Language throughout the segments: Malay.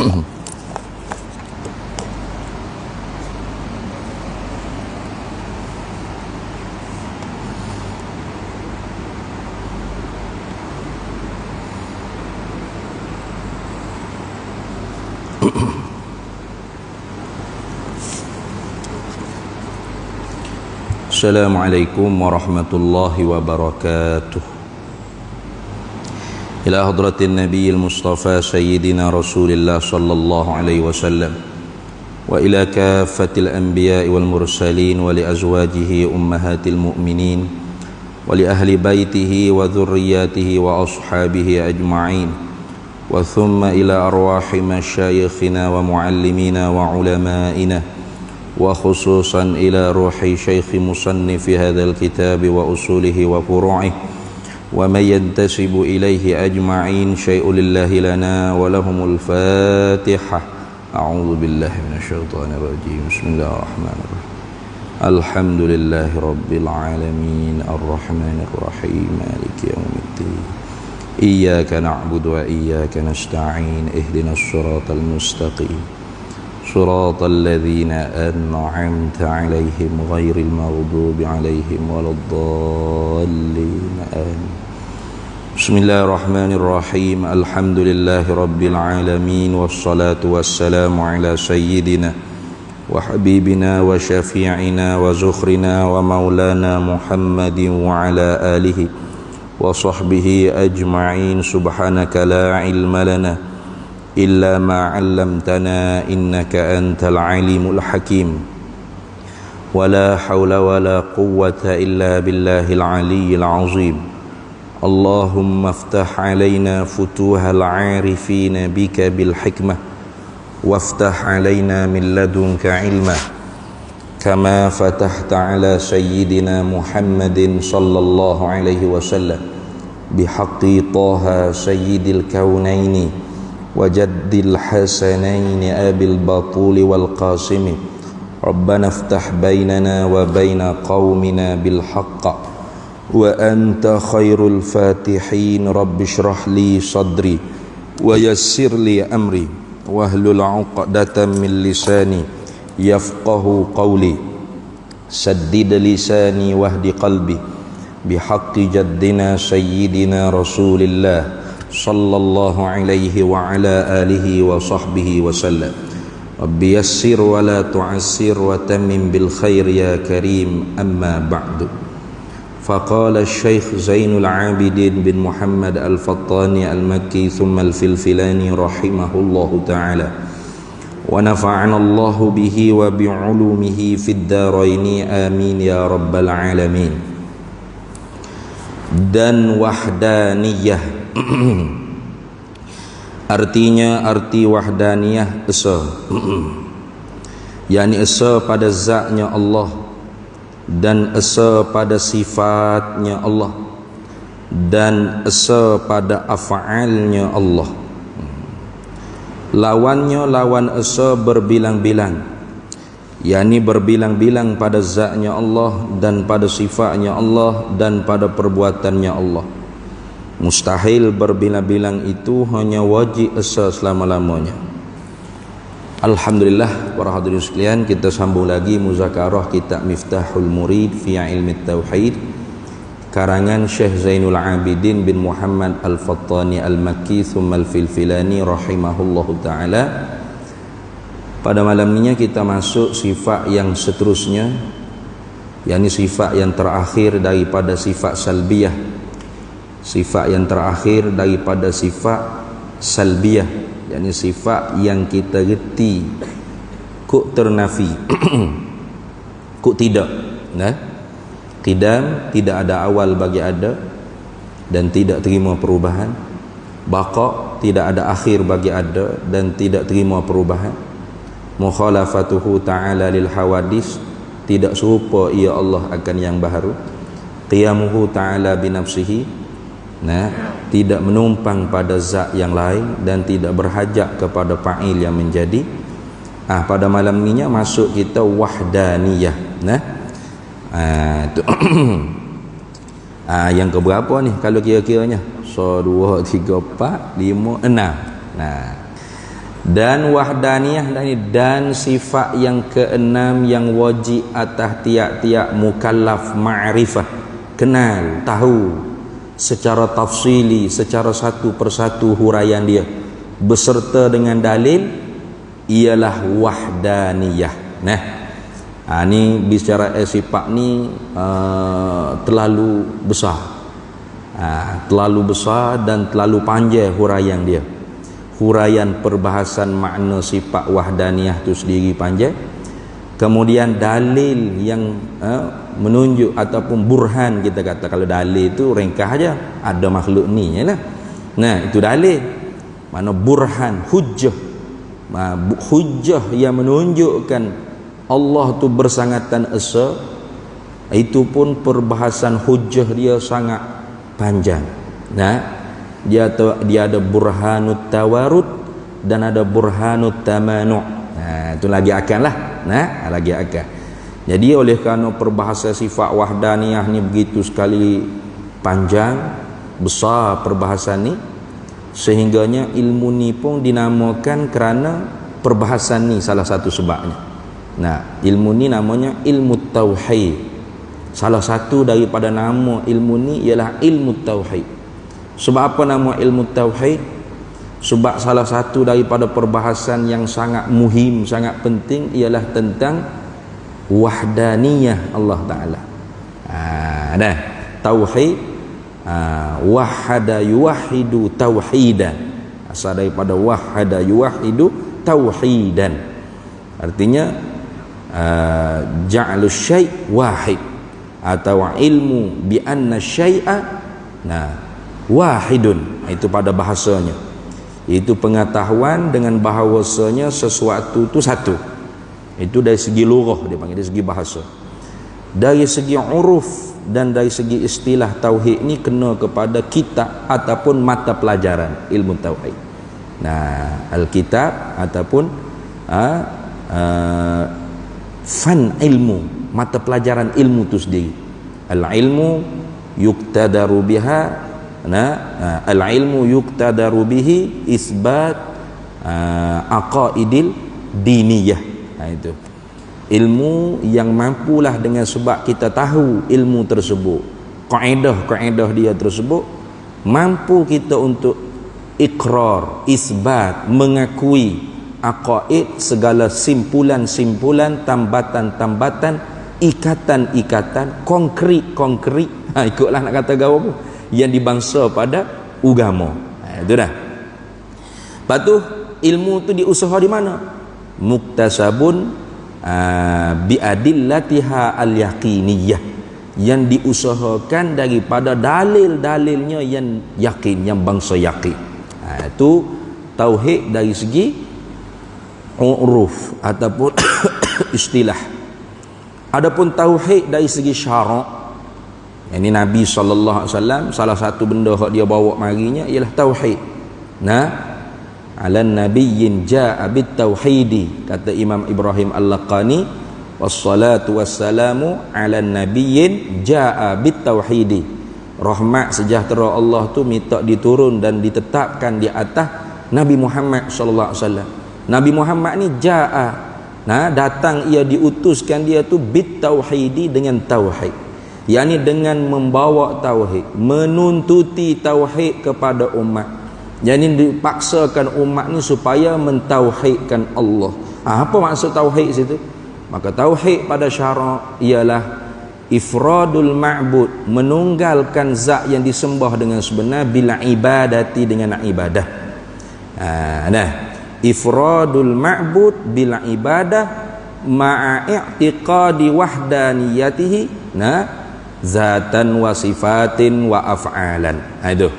Assalamualaikum warahmatullahi wabarakatuh. Ila hadratin nabiyil mustafa sayyidina rasulillah sallallahu alaihi wasallam wa ila kaffatil anbiya'i wal mursalin wa li azwajihi ummahatil mu'minin wa li ahli baitihi wa dhurriyyatihi wa ashabihi ajma'in wa thumma ila arwahi masyayikhina wa muallimina wa ulama'ina وخصوصا إلى روح شيخ مصنف هذا الكتاب وأصوله وفروعه ومن ينتسب إليه أجمعين شيء لله لنا ولهم الفاتحة. أعوذ بالله من الشيطان الرجيم. بسم الله الرحمن الرحيم. الحمد لله رب العالمين الرحمن الرحيم مالك يوم الدين إياك نعبد وإياك نستعين اهدنا الصراط المستقيم صراط الذين أنعمت عليهم غير المغضوب عليهم ولا الضالين آمين. بسم الله الرحمن الرحيم. الحمد لله رب العالمين والصلاة والسلام على سيدنا وحبيبنا وشفيعنا وزخرنا ومولانا محمد وعلى آله وصحبه أجمعين. سبحانك لا علم لنا إلا ما علمتنا إنك أنت العليم الحكيم ولا حول ولا قوة إلا بالله العلي العظيم. اللهم افتح علينا فتوح العارفين بك بالحكمة وافتح علينا من لدنك علما كما فتحت على سيدنا محمد صلى الله عليه وسلم بحق طه سيد الكونين وجد الحسنين أبي البطول والقاسم. ربنا افتح بيننا وبين قومنا بالحق وأنت خير الفاتحين. رب اشرح لي صدري ويسر لي أمري واحلل عقدة من لساني يفقه قولي سدد لساني واهد قلبي بحق جدنا سيدنا رسول الله صلى الله عليه وعلى آله وصحبه وسلم. رب يسر ولا تعسر وتمم بالخير يا كريم. أما بعد. فقال الشيخ زين العابدين بن محمد الفطاني المكي ثم الفلفلاني رحمه الله تعالى ونفعنا الله به وبعلومه في الدارين آمين يا رب العالمين. Dan wahdaniyah artinya arti wahdaniyah esa yakni esa pada zatnya Allah dan esa pada sifatnya Allah dan esa pada af'alnya Allah. Lawannya lawan esa berbilang-bilang, yakni berbilang-bilang pada zatnya Allah dan pada sifatnya Allah dan pada perbuatannya Allah. Mustahil berbilang-bilang itu hanya wajib esa selama-lamanya. Alhamdulillah para hadirin sekalian, kita sambung lagi muzakarah kitab Miftahul Murid fi Ilmi Tauhid karangan Syekh Zainul Abidin bin Muhammad Al-Fattani Al-Makki thumma Al-Filfilani rahimahullahu ta'ala. Pada malam ini kita masuk sifat yang seterusnya, yakni sifat yang terakhir daripada sifat salbiyah, sifat yang terakhir daripada sifat salbiyah, yakni sifat yang kita reti kuk ternafi kuk tidak, qidam tidak ada awal bagi ada dan tidak terima perubahan, baqa tidak ada akhir bagi ada dan tidak terima perubahan, mukhalafatuhu ta'ala lil hawadis tidak serupa ia Allah akan yang baharu, qiyamuhu ta'ala binafsihi tidak menumpang pada zat yang lain dan tidak berhajat kepada fa'il yang menjadi. Pada malam ini masuk kita wahdaniyah. Yang keberapa ni kalau kira-kiranya? 1, 2, 3, 4, 5, 6. Dan wahdaniyah dan sifat yang keenam yang wajib atas tiap-tiap mukallaf ma'rifah, kenal, tahu secara tafsili, secara satu persatu huraian dia beserta dengan dalil, ialah wahdaniyah. Ni bicara sifat ni terlalu besar, terlalu besar dan terlalu panjang huraian dia. Huraian perbahasan makna sifat wahdaniyah tu sendiri panjang. Kemudian dalil yang menunjuk ataupun burhan, kita kata kalau dalil tu ringkas aja, ada makhluk ni je lah. Nah, itu dalil. Mana burhan, hujjah. Hujjah yang menunjukkan Allah tu bersangatan esa, itu pun perbahasan hujjah dia sangat panjang. Dia ada burhanut tawarud dan ada burhanut tamanu'. Itu lagi akan lah. Lagi akan. Jadi oleh kerana perbahasan sifat wahdaniyah ni begitu sekali panjang, besar perbahasan ni, sehingganya ilmu ni pun dinamakan kerana perbahasan ni salah satu sebabnya. Ilmu ni namanya ilmu tauhid. Salah satu daripada nama ilmu ni ialah ilmu tauhid. Sebab apa nama ilmu tauhid? Sebab salah satu daripada perbahasan yang sangat muhim, sangat penting ialah tentang wahdaniyah Allah Ta'ala. Tauhid, wahada yuwahidu tauhidan. Asal daripada wahada yuwahidu tauhidan. Artinya ja'alus syai' wahid, atau ilmu bi anna syai'a wahidun. Itu pada bahasanya, itu pengetahuan dengan bahawasanya sesuatu itu satu. Itu dari segi lughah dia panggil, dari segi bahasa. Dari segi uruf dan dari segi istilah tauhid ni kena kepada kitab ataupun mata pelajaran ilmu tauhid. Alkitab ataupun fan ilmu, mata pelajaran ilmu itu sendiri. Al-ilmu yuktadaru biha, al-ilmu yuktadaru bihi isbat aqaidil diniyah. Itu ilmu yang mampulah dengan sebab kita tahu ilmu tersebut, kaedah dia tersebut, mampu kita untuk ikrar, isbat, mengakui aqaid, segala simpulan-simpulan, tambatan-tambatan, ikatan-ikatan, konkret. Ikutlah nak kata gaul apa yang dibangsa pada agama. Itu dah. Lepas tu ilmu tu diusaha di mana? Muktasabun biadillatiha al-yaqiniyah, yang diusahakan daripada dalil-dalilnya yang yakin, yang bangsa yakin. Itu tauhid dari segi uruf ataupun istilah. Adapun tauhid dari segi syarak, ini Nabi SAW salah satu benda yang dia bawa marinya ialah tauhid. Alan nabiyyin ja'a bit tauhidi, kata Imam Ibrahim Al-Laqani, wassalatu wassalamu alan nabiyyin ja'a bit tauhidi. Rahmat sejahtera Allah tu minta diturun dan ditetapkan di atas Nabi Muhammad sallallahu alaihi wasallam. Nabi Muhammad ni ja'a, datang, ia diutuskan dia tu bit tauhidi, dengan tauhid, yakni dengan membawa tauhid, menuntuti tauhid kepada umat. Jadi dipaksakan umat ni supaya mentauhidkan Allah. Apa maksud tauhid situ? Maka tauhid pada syarak ialah ifradul ma'bud, menunggalkan zat yang disembah dengan sebenar, bila ibadati, dengan ibadah. Ifradul ma'bud bila ibadah ma'a i'tiqadi wahdaniyatihi zatan wa sifatin wa af'alan. Itu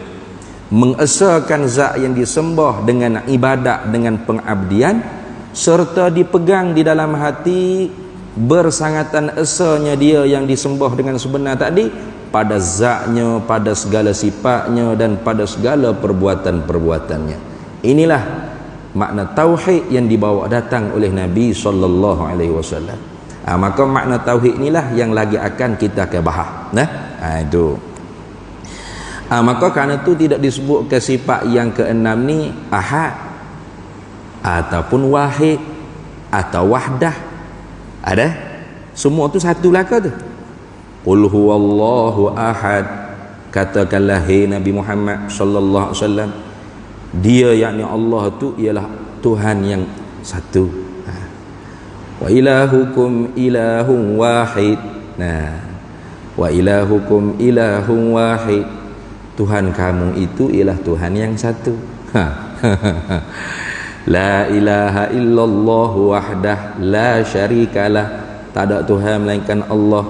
mengesahkan zat yang disembah dengan ibadat, dengan pengabdian, serta dipegang di dalam hati bersangatan esanya dia yang disembah dengan sebenar tadi pada zatnya, pada segala sifatnya dan pada segala perbuatan-perbuatannya. Inilah makna tauhid yang dibawa datang oleh Nabi SAW. Maka makna tauhid inilah yang lagi akan kita bahas. Itu. Maka kerana itu tidak disebut ke sifat yang keenam ni ahad. ataupun wahid atau wahdah. Ada? Semua tu satu belaka tu. Qul huwallahu ahad. Katakanlah hai Nabi Muhammad sallallahu alaihi wasallam, dia yakni Allah tu ialah Tuhan yang satu. Wa ilahukum ilahun wahid. Nah, wa ilahukum ilahun wahid. Tuhan kamu itu ialah Tuhan yang satu. La ilaha illallah wahdah la syarikalah. Tak ada Tuhan melainkan Allah.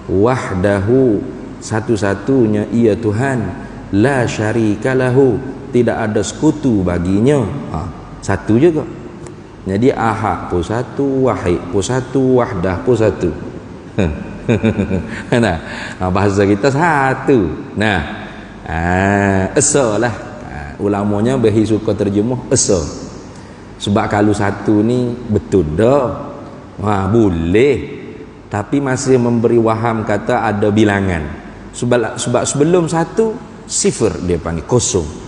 Wahdahu, satu-satunya ia Tuhan. La syarikalahu, tidak ada sekutu baginya. Satu juga. Jadi ahad pun satu, wahid pun satu, wahdah pun satu. Nah, bahasa kita satu. Nah, esa lah. Ulamanya bagi suka terjemah esa. Sebab kalau satu ni betul dah. Boleh. Tapi masih memberi waham kata ada bilangan. Sebab sebelum satu sifar dia panggil kosong.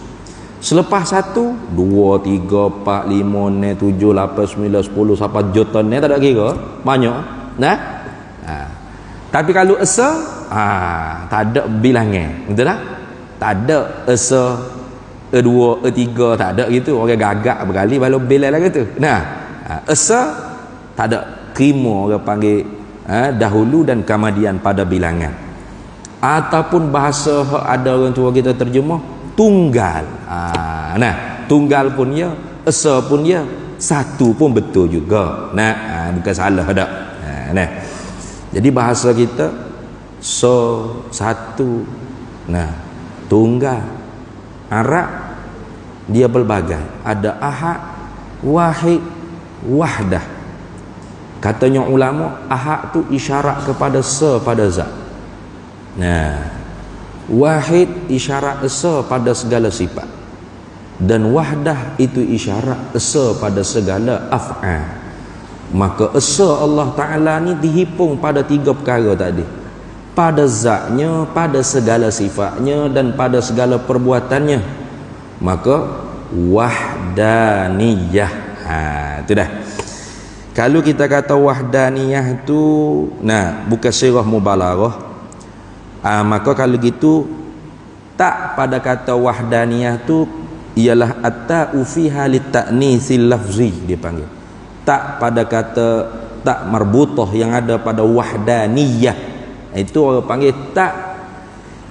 Selepas satu 2, 3, 4, 5, 6, 7, 8, 9, 10 sampai juta ni tak ada kira. Banyak. Nah. Tapi kalau esa tak ada bilangan. Betul tak? Tak ada esa, E2, E3, tak ada gitu. Orang gagak berkali baru bila lah gitu. Nah, esa tak ada terima, orang panggil dahulu dan kemudian pada bilangan. Ataupun bahasa ada orang tua kita terjemah tunggal. Nah, tunggal pun ya, esa pun ya, satu pun betul juga. Nah, bukan salah dak. Nah. Jadi bahasa kita satu. Nah, tunggal. Arab dia berbagai, ada ahad, wahid, wahdah. Katanya ulama, ahad tu isyarat kepada pada zat. Nah, wahid isyarat pada segala sifat, dan wahdah itu isyarat pada segala af'al. Maka esa Allah Ta'ala ni dihipung pada 3 perkara tadi, pada zatnya, pada segala sifatnya, dan pada segala perbuatannya. Maka wahdaniyah. Itu dah. Kalau kita kata wahdaniyah tu, nah, bukan sirah mubalaghah. Maka kalau gitu tak pada kata wahdaniyah tu ialah at-ta'u fiha lit-ta'nitsil lafzi, dia panggil. Tak pada kata tak marbutah yang ada pada wahdaniyah, itu orang panggil tak,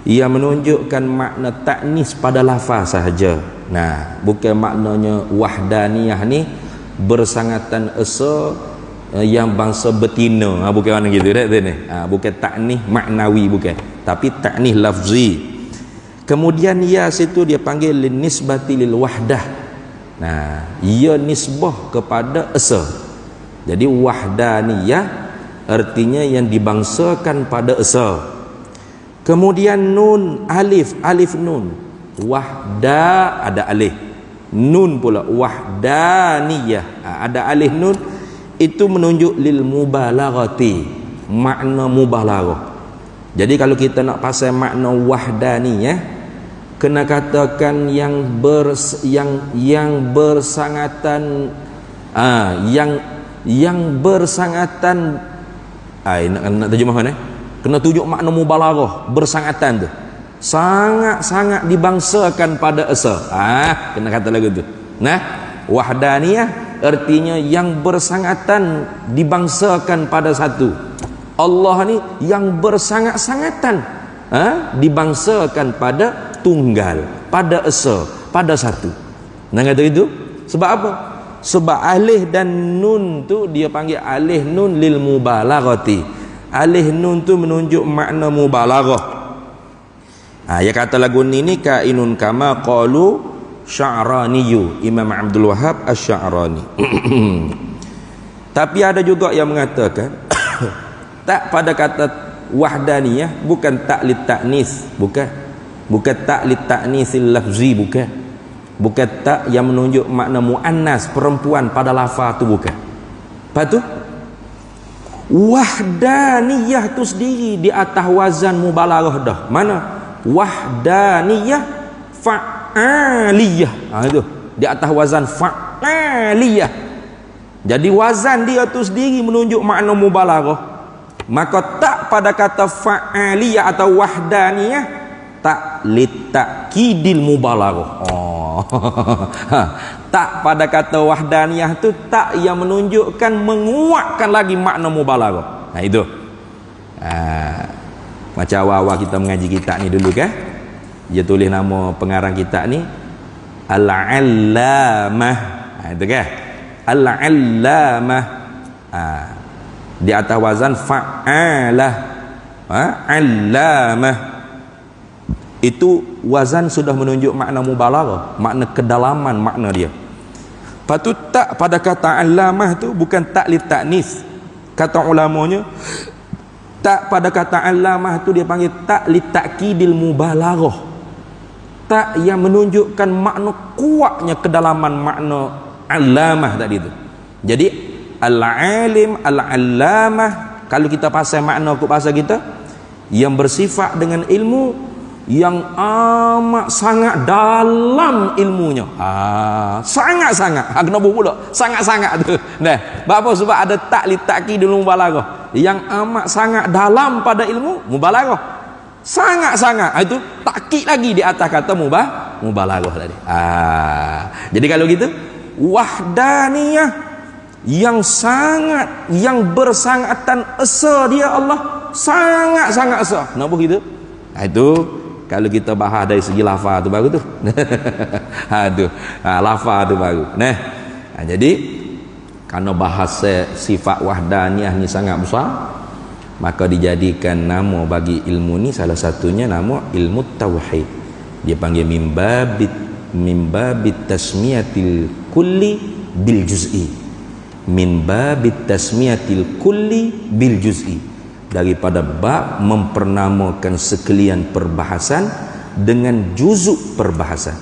ia menunjukkan makna taknis pada lafaz sahaja. Nah, bukan maknanya wahdaniyah ni bersangatan esa yang bangsa betina. Bukan mana gitu dah ni. Bukan taknis maknawi, bukan, tapi taknis lafzi. Kemudian ya situ dia panggil linisbati lil wahdah. Nah, ia nisbah kepada esa. Jadi wahdaniyah artinya yang dibangsakan pada esa. Kemudian nun, alif nun. Wahda ada alif. Nun pula wahdaniyah. Ada alif nun, itu menunjuk lil mubalaghati, makna mubalaghah. Jadi kalau kita nak pasal makna wahdaniyah, kena katakan yang bersangatan, yang bersangatan. Nak terjemah mana? Kena tunjuk makna mubalaghah, bersangatan tu. Sangat-sangat dibangsakan pada esa. Kena kata lagu tu. Nah, wahdaniyah artinya yang bersangatan dibangsakan pada satu. Allah ni yang bersangat-sangatan dibangsakan pada tunggal, pada esa, pada satu. Nak kata itu sebab apa? Sebab alif dan nun tu dia panggil alif nun lil mubalaghati. Alif nun tu menunjuk makna mubalaghah. Ya kata lagu ni kainun kama qalu Sya'raniyu, Imam Abdul Wahhab Asy-Sya'rani. Tapi ada juga yang mengatakan tak pada kata wahdaniyah bukan tak lit ta'nis, bukan tak lit ta'nisil lafzi, bukan tak yang menunjuk makna muannas, perempuan pada lafaz tu, bukan. Lepas tu wahdaniyah tu sendiri di atas wazan mubalaghah dah. Mana? Wahdaniyah fa'aliyah. Itu di atas wazan fa'aliyah. Jadi wazan dia tu sendiri menunjuk makna mubalaghah. Maka tak pada kata fa'aliyah atau wahdaniyah, tak litakidil mubalaghah. Oh. Tak pada kata wahdaniyah tu tak yang menunjukkan menguatkan lagi makna mubalaghah. Nah itu. Macam awal-awal kita mengaji kitab ni dulu kan. Dia tulis nama pengarang kitab ni Al-Allamah. Itu kan. Al-Allamah. Di atas wazan fa'alah. Allamah. Itu wazan sudah menunjuk makna mubalaghah, makna kedalaman makna dia. Patut tak pada kata allamah tu bukan tak li ta'nis. Kata ulamanya tak pada kata allamah tu dia panggil tak li ta'kidil mubalaghah. Tak yang menunjukkan makna kuatnya kedalaman makna allamah tadi tu. Jadi al-alim, al-allamah kalau kita pasal makna ke bahasa kita yang bersifat dengan ilmu yang amat sangat dalam ilmunya. Sangat-sangat. Kenapa pula? Sangat-sangat tu. Nah, apa sebab ada tak li ta'kidil mubalaghah. Yang amat sangat dalam pada ilmu mubalaghah. Sangat-sangat. Itu takkid lagi di atas kata mubalaghah tadi. Jadi kalau gitu wahdaniyah yang sangat, yang bersangatan esa dia Allah, sangat-sangat esa. Kenapa gitu? Itu kalau kita bahas dari segi lafaz tu baru tu. Lafaz tu baru. Jadi kerana bahasa sifat wahdaniyah ni sangat besar, maka dijadikan nama bagi ilmu ni salah satunya nama ilmu tauhid. Dia panggil mimbabit tasmiyatil kulli bil juz'i. Mimbabit tasmiyatil kulli bil juz'i. Daripada bab mempernamakan sekalian perbahasan dengan juzuk perbahasan.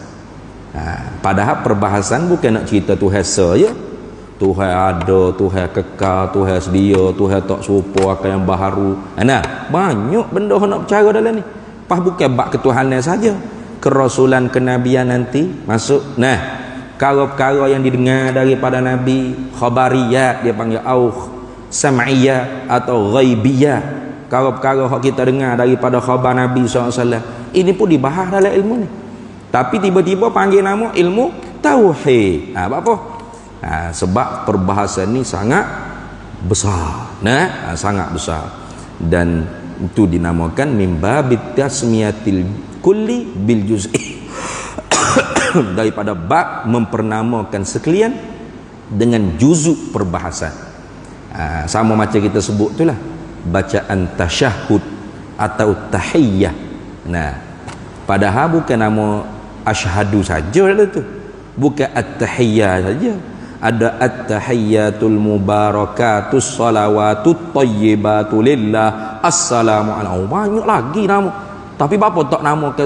Padahal perbahasan bukan nak cerita Tuhan saja. Tuhan ada, Tuhan kekal, Tuhan sedia, Tuhan tak serupa akan yang baharu. Banyak benda nak bercara dalam ni. Pas bukan bab ketuhanan saja, kerasulan, kenabian nanti masuk. Perkara-perkara yang didengar daripada Nabi, khabariyat dia panggil sam'iyah atau ghaibiyah, perkara-perkara yang kita dengar daripada khabar Nabi SAW, ini pun dibahas dalam ilmu ni. Tapi tiba-tiba panggil nama ilmu tauhid. Apa? Sebab perbahasan ni sangat besar. Sangat besar. Dan itu dinamakan mimbabit tasmiyatil kulli bil juz'i. Daripada bab mempernamakan sekalian dengan juzuk perbahasan. Sama macam kita sebut tu lah bacaan tasyahud atau tahiyyah. Padahal bukan nama asyhadu saja lah tu, bukan at-tahiyyah saja. Ada at-tahiyyatul mubarakatus salawatut thayyibatu lillah assalamu alaikum. Banyak lagi nama. Tapi bapa tak nama ke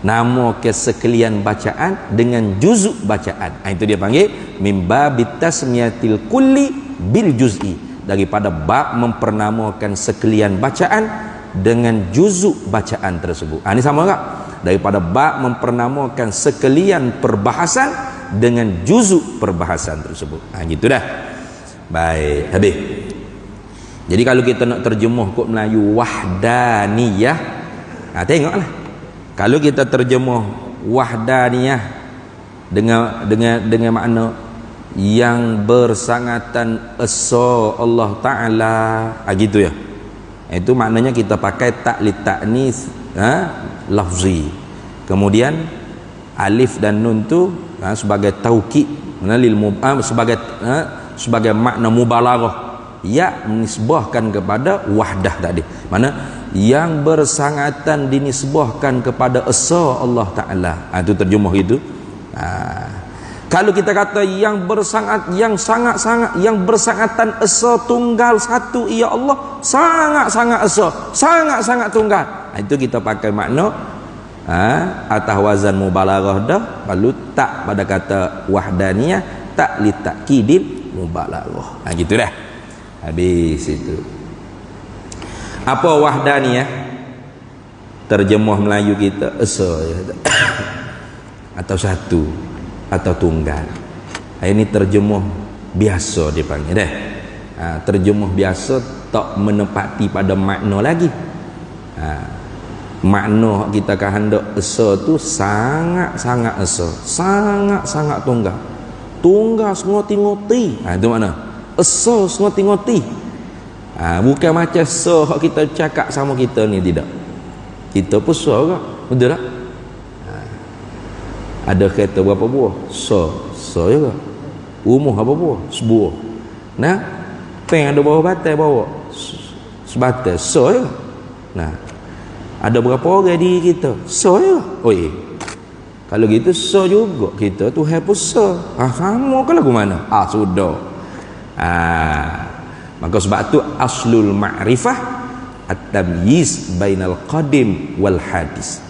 nama ke sekalian bacaan dengan juzuk bacaan. Itu dia panggil mimbabit tasmiyatil kulli bil juz'i. Daripada bab mempernamakan sekalian bacaan dengan juzuk bacaan tersebut. Ini sama tak? Daripada bab mempernamakan sekalian perbahasan dengan juzuk perbahasan tersebut. Gitu dah. Baik, habis. Jadi kalau kita nak terjemuh kod Melayu wahdaniyah, tengoklah. Kalau kita terjemuh wahdaniyah dengan makna yang bersangatan esa Allah Ta'ala, gitu ya. Itu maknanya kita pakai tak li ta'nis lafzi. Kemudian alif dan nun tu sebagai taukid, sebagai makna mubalaghah, ya menisbahkan kepada wahdah tadi. Mana yang bersangatan dinisbahkan kepada esa Allah Ta'ala. Itu terjemah itu. Kalau kita kata yang sangat-sangat yang bersangatan esa tunggal satu, ya Allah, sangat-sangat esa, sangat-sangat tunggal. Itu kita pakai makna atas wazan mubalaghah dah. Lalu tak pada kata wahdaniyah, tak li ta'kidil mubalaghah. Gitu dah. Habis itu. Apa wahdaniyah? Terjemah Melayu kita esa atau satu atau tunggal. Ini terjemuh biasa dia panggil dah. Terjemuh biasa tak menepati pada makna lagi. Makna kita kehendak esa tu sangat-sangat esa, sangat-sangat tunggal. Tunggal ngoti-ngoti. Itu mana? Esa ngoti-ngoti. Bukan macam esa hak kita cakap sama kita ni, tidak. Kita pun esa ke? Betul tak? Ada kereta berapa buah? Esa juga. Rumah apa buah? Sebuah. Nah, peng ada bawah batai bawa sebatai, esa juga. Nah, ada berapa orang di kita? Esa juga. Kalau gitu esa juga kita, Tuhan pun esa. Sama ke lagu mana? Sudah. Maka sebab tu aslul ma'rifah at-tamyiz bainal qadim wal hadis.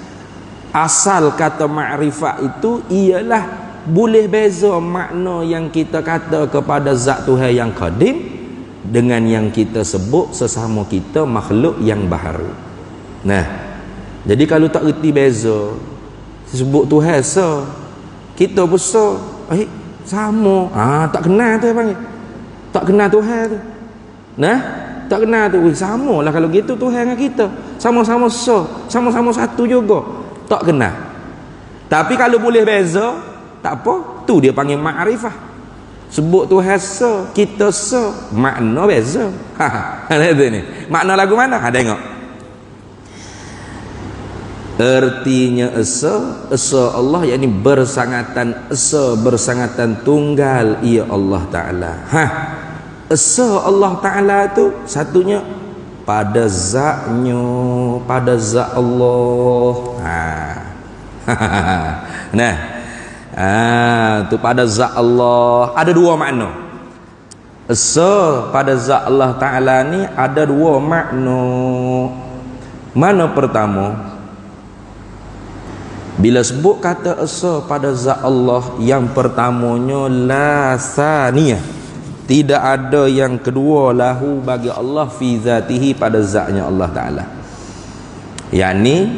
Asal kata ma'rifah itu ialah boleh beza makna yang kita kata kepada zat Tuhan yang qadim dengan yang kita sebut sesama kita makhluk yang baharu. Nah, jadi kalau tak reti beza, sebut Tuhan esa, kita pun esa, sama. Tak kenal tu panggil. Tak kenal Tuhan tu. Nah, tak kenal tu. Sama lah kalau gitu Tuhan dengan kita. Sama-sama esa, sama-sama satu juga. Tak kenal. Tapi kalau boleh beza, tak apa. Tu dia panggil ma'rifah. Sebut Tuhan esa, kita esa, makna beza. Itu ni. Makna lagu mana? Tengok. Artinya esa Allah, yakni bersangatan esa, bersangatan tunggal ia Allah Ta'ala. Esa Allah Ta'ala tu satunya pada zatnya, pada zat Allah. Nah, tu pada zat Allah ada dua makna. Esa pada zat Allah Ta'ala ni ada dua makna. Mana pertama? Bila sebut kata esa pada zat Allah, yang pertamanya la thaniyah, tidak ada yang kedua lahu bagi Allah fi zatihi, pada zatnya Allah Ta'ala. yakni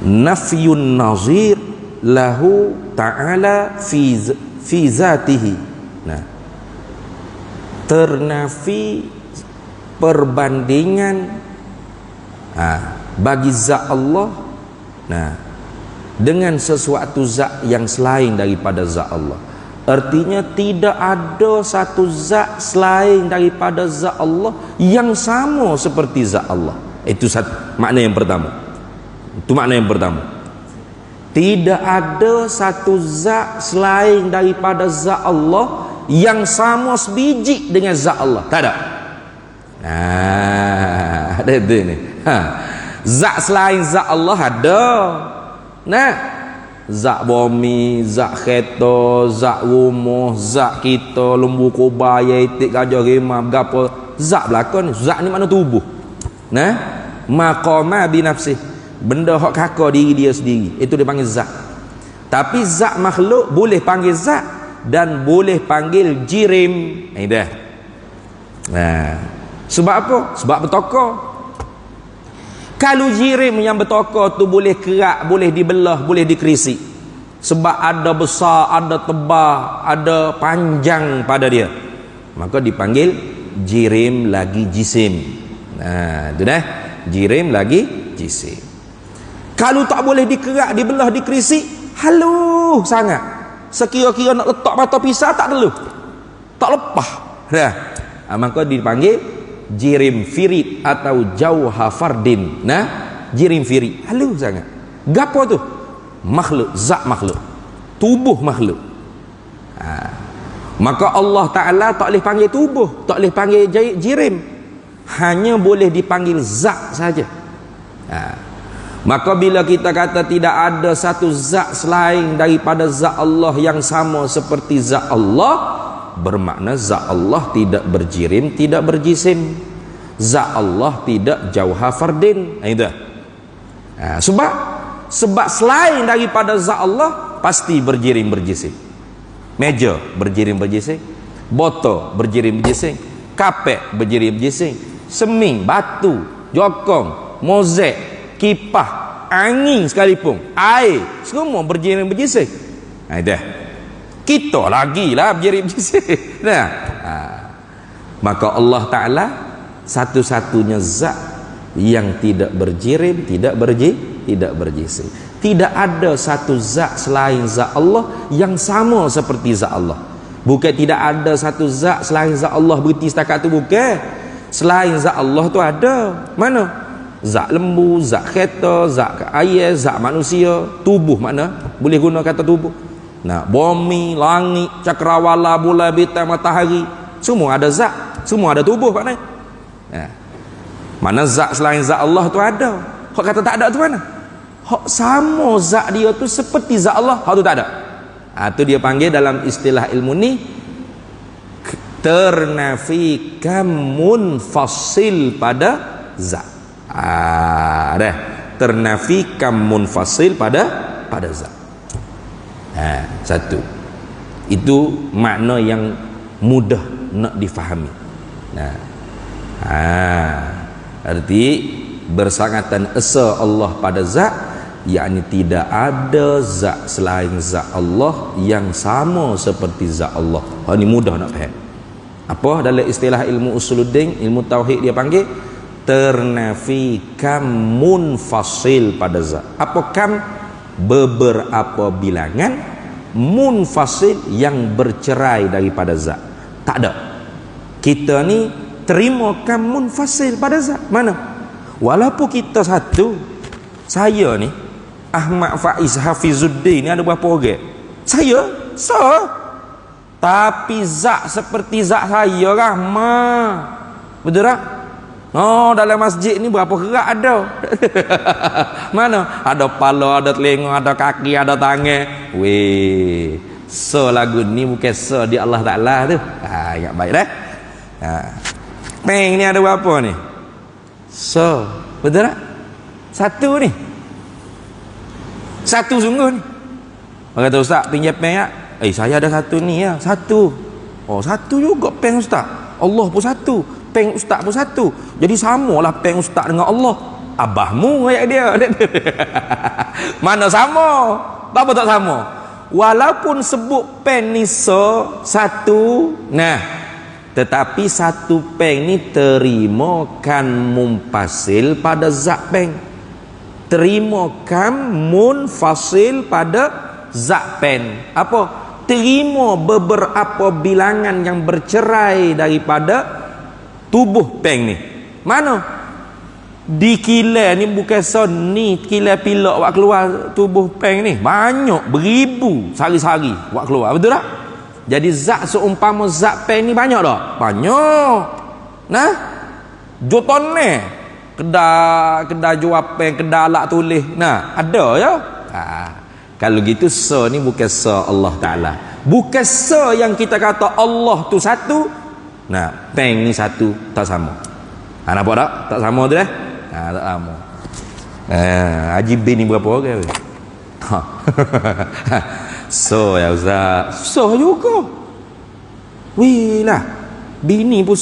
nafyun nazir lahu ta'ala fi zatihi. Ternafi perbandingan bagi zat Allah dengan sesuatu zat yang selain daripada zat Allah. Artinya tidak ada satu zat selain daripada zat Allah yang sama seperti zat Allah. Itu satu makna yang pertama. Itu makna yang pertama. Tidak ada satu zat selain daripada zat Allah yang sama sebiji dengan zat Allah. Tak ada. Ada itu ni. Zat selain zat Allah ada. Zat bumi, zat kereta, zat rumah, zat kita, lembu kubaya, itik, gajah, rimah, berapa zat belakang ni. Zat ni makna tubuh. Maqama binafsih, benda hak kakak diri dia sendiri, itu dia panggil zat. Tapi zat makhluk boleh panggil zat dan boleh panggil jirim. Dah. Sebab apa? Sebab bertokar. Kalau jirim yang bertokar tu boleh kerak, boleh dibelah, boleh dikerisi. Sebab ada besar, ada tebal, ada panjang pada dia, maka dipanggil jirim lagi jisim. Itu dah. Jirim lagi jisim. Kalau tak boleh dikerak, dibelah, dikerisi, haluh sangat. Sekira-kira nak letak mata pisau tak perlu. Tak lepas. Maka dipanggil jirim firid atau jauha fardin. Jirim firid halus sangat. Gapo tu? Makhluk, zat makhluk, tubuh makhluk. Maka Allah Ta'ala tak boleh panggil tubuh, tak boleh panggil jirim, hanya boleh dipanggil zat saja. Maka bila kita kata tidak ada satu zat selain daripada zat Allah yang sama seperti zat Allah, bermakna zat Allah tidak berjirim, tidak berjisim. Zat Allah tidak jauha fardin. Itu. Sebab selain daripada zat Allah pasti berjirim berjisim. Meja berjirim berjisim, botol berjirim berjisim, kapet berjirim berjisim, seming, batu, jokong, mozaik, kipah, angin sekalipun, air, semua berjirim berjisik. Dah. Kita lagi lah berjirim berjisik. Nah, maka Allah Ta'ala satu-satunya zat yang tidak berjirim, tidak berjisik. Tidak ada satu zat selain zat Allah yang sama seperti zat Allah. Bukan tidak ada satu zat selain zat Allah berhenti setakat tu, bukan. Selain zat Allah tu ada. Mana? Zat lembu, zat kereta, zat air, zat manusia. Tubuh mana? Boleh guna kata tubuh. Nah, bumi, langit, cakrawala, bulan, bintang, matahari, semua ada zat, semua ada tubuh maknanya. Nah, mana zat selain zat Allah tu ada. Hak kata tak ada tu mana? Hak sama zat dia tu seperti zat Allah, hak tu tak ada. Tu dia panggil dalam istilah ilmu ni ternafi munfasil pada zat. Dah ternafi munfasil pada zat. Satu. Itu makna yang mudah nak difahami. Arti bersangatan esa Allah pada zat, yakni tidak ada zat selain zat Allah yang sama seperti zat Allah. Ini mudah nak faham. Apa dalam istilah ilmu usuluddin, ilmu tauhid dia panggil ternafi munfasil pada zat. Apa kam? Beberapa bilangan, munfasil yang bercerai daripada zat. Tak ada. Kita ni terima kam munfasil pada zat. Mana? Walaupun kita satu, saya ni Ahmad Faiz Hafizuddin ni ada berapa orang? Saya tapi zat seperti zat saya ramah. Betul tak? Dalam masjid ni berapa kerak ada? Mana? Ada kepala, ada telinga, ada kaki, ada tangan. Weh, lagu ni bukan di Allah Ta'ala tu. Ingat baik dah. Peng ni ada berapa ni? Betul tak? Satu ni. Satu sungguh ni. Orang kata, Ustaz pinjam peng tak? Saya ada satu ni ya. Satu. Satu juga peng Ustaz. Allah pun satu, peng Ustaz pun satu. Jadi samalah peng Ustaz dengan Allah. Abahmu kayak dia. Mana sama? Apa tak sama? Walaupun sebut peng ni satu, tetapi satu peng ni terimakan munfasil pada zat peng. Terimakan munfasil pada zat peng. Apa? Terima beberapa bilangan yang bercerai daripada tubuh peng ni. Mana? Di kilat ni bukan ni kilat pilak buat keluar tubuh peng ni. Banyak, beribu sehari-hari buat keluar. Betul tak? Jadi zat seumpama zat peng ni banyak tak? Banyak. Nah, jutaan ni. Kedai jual peng, kedai alat tulis. Nah, ada ya. Kalau gitu ni bukan Allah Ta'ala. Bukan yang kita kata Allah tu satu. Nah, peng ni satu, tak sama. Nampak tak? Tak sama tu dah. Tak sama. Haji bin ni berapa orang? Ya Ustaz. Juga. Wih lah. Bini pun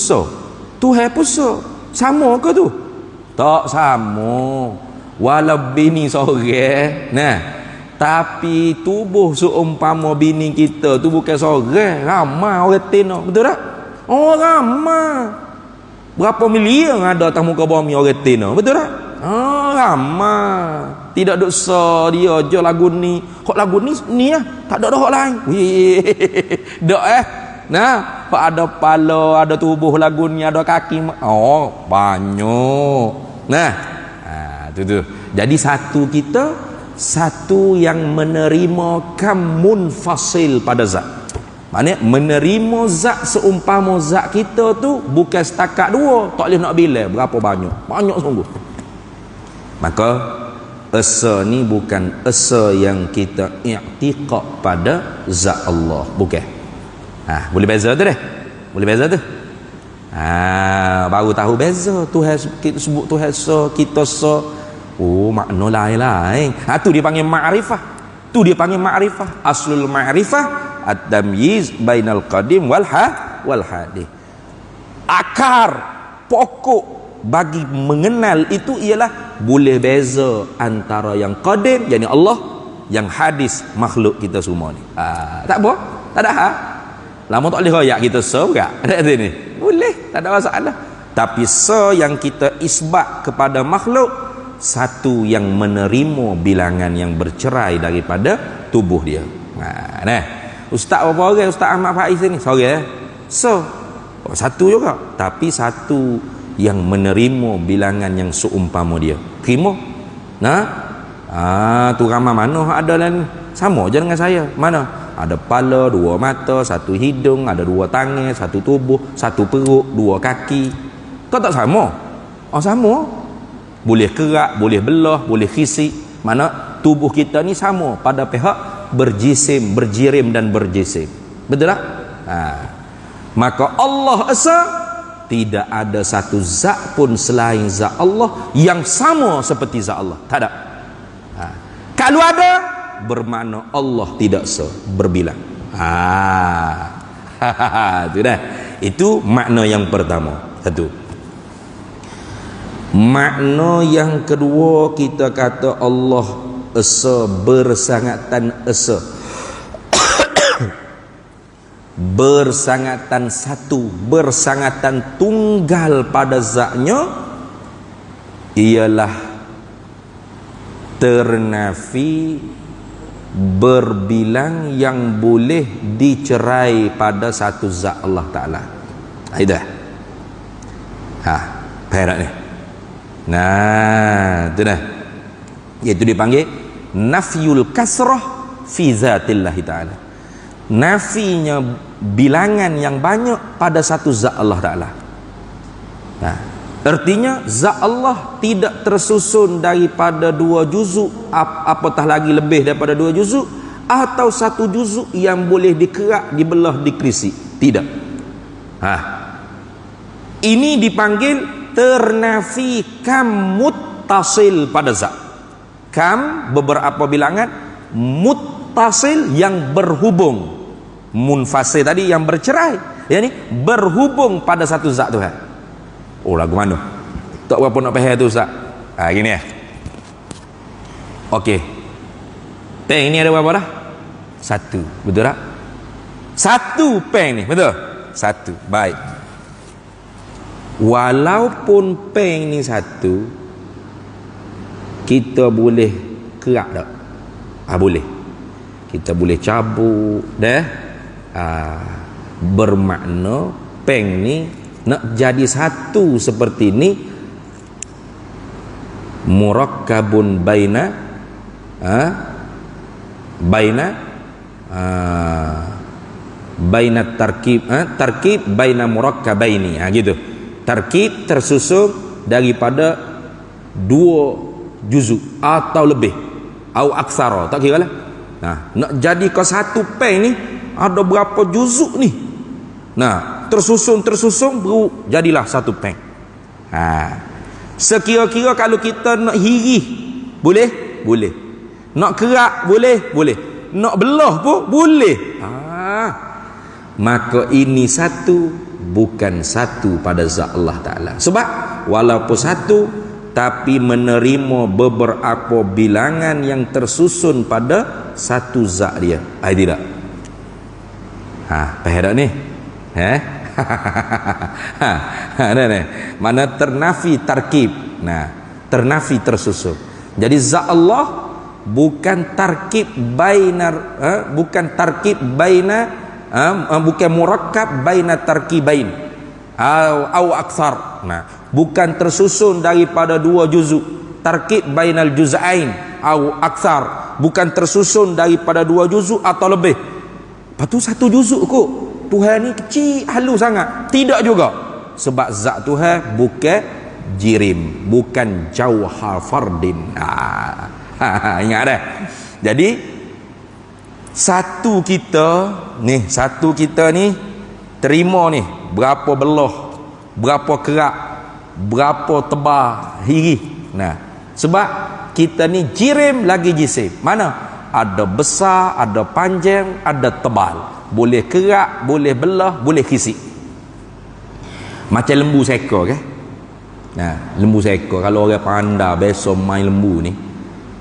Tuhan pun sama ke tu? Tak sama. Walau bini seorang. Tapi tubuh seumpama bini kita tu bukan seorang, ramai orang tino. Betul tak? Ramai. Berapa milion ada atas muka bumi orang tino. Betul tak? Ramai. Tidak dosa dia je lagu ni. Hak lagu ni lah. Tak ada hak lain. Dak hak ada kepala, ada tubuh lagu ni, ada kaki. Banyak. Tu. Jadi satu kita, satu yang menerima munfasil pada zat. Maknanya menerima zat seumpama zat kita tu bukan setakat dua. Tak boleh nak bilang berapa banyak. Banyak sungguh. Maka esa ni bukan esa yang kita i'tiqad pada zat Allah. Bukan. Boleh beza tu dah. Boleh beza tu. Baru tahu beza. Tuhan kita sebut Tuhan kita makna lain-lain. Tu dia panggil ma'rifah. Aslul ma'rifah at-tamyiz bainal qadim wal hadith. Akar, pokok bagi mengenal itu ialah boleh beza antara yang qadim, yakni Allah, yang hadis, makhluk kita semua ni. Tak apa, tak ada hal. Lama tak boleh royak kita so enggak? Ada ni. Boleh, tak ada masalah. Tapi yang kita isbat kepada makhluk, satu yang menerima bilangan yang bercerai daripada tubuh dia. Nah, Ustaz apa orang? Ustaz Ahmad Faiz ni sorang. Satu juga, tapi satu yang menerima bilangan yang seumpama dia. Terima? Tu ramai mana ada lah ni. Sama je dengan saya. Mana? Ada kepala, 2 mata, 1 hidung, ada 2 tangan, 1 tubuh, 1 perut, 2 kaki. Kau tak sama? Sama. Boleh kerak, boleh belah, boleh khisi. Mana tubuh kita ni sama pada pihak berjisim, berjirim dan berjisim. Betul tak? Maka Allah Esa, tidak ada satu zat pun selain zat Allah yang sama seperti zat Allah. Tak ada. Kalau ada, bermakna Allah tidak berbilang. Itu dah. Itu makna yang pertama. Satu. Makna yang kedua, kita kata Allah Esa, bersangatan esa, bersangatan satu, bersangatan tunggal pada zatnya, ialah ternafi berbilang yang boleh dicerai pada satu zat Allah Ta'ala. Dah. Perak ni. Itu dah. Iaitu dipanggil nafyul kasrah fi zatillah Ta'ala. Nafinya bilangan yang banyak pada satu zat Allah Ta'ala. Artinya zat Allah tidak tersusun daripada 2 juzuk, apatah lagi lebih daripada 2 juzuk, atau 1 juzuk yang boleh dikerak, dibelah, dikrisi. Tidak. Ini dipanggil ternafi kam muttasil pada zat. Kam beberapa bilangan, muttasil yang berhubung, munfasil tadi yang bercerai, yakni berhubung pada satu zat Tuhan. Lagu mana? Tak berapa nak faham tu Ustaz? Gini okey, peng ni ada berapa dah? 1, betul tak? 1 peng ni, betul? 1, baik. Walaupun peng ni 1, kita boleh kerak tak? Boleh. Kita boleh cabut dah. Bermakna peng ni nak jadi satu seperti ni, murakkabun baina tarkib baina murakkabaini, gitu. Tarkib tersusun daripada 2 juzuk atau lebih, au aksara, tak kira lah. Nak jadi ke satu peng ni ada berapa juzuk ni? Tersusun baru jadilah satu peng. Sekira-kira kalau kita nak hirih, boleh? Boleh. Nak kerak, boleh? Nak belah pun boleh. Maka ini satu, bukan satu pada zat Allah Ta'ala. Sebab walaupun satu, tapi menerima beberapa bilangan yang tersusun pada satu zat dia. Tidak. Faham tak ni? Mana ternafi tarkib. Ternafi tersusun. Jadi zat Allah bukan tarkib baina, bukan murakkab baina tarkibain au aksar. Bukan tersusun daripada 2 juzuk, tarkib bainal juz'ain au aksar. Bukan tersusun daripada 2 juzuk atau lebih. Lepas tu 1 juzuk kok. Tuhan ni kecil, halus sangat. Tidak juga. Sebab zat Tuhan bukan jirim, bukan jauhar fardin. Ingat dah. Jadi satu kita ni terima ni berapa belah, berapa kerak, berapa tebal hirih. Sebab kita ni jirim lagi jisim. Mana? Ada besar, ada panjang, ada tebal. Boleh kerak, boleh belah, boleh khisi. Macam lembu seekor ke? Nah, lembu seekor. Kalau orang pandai besok main lembu ni,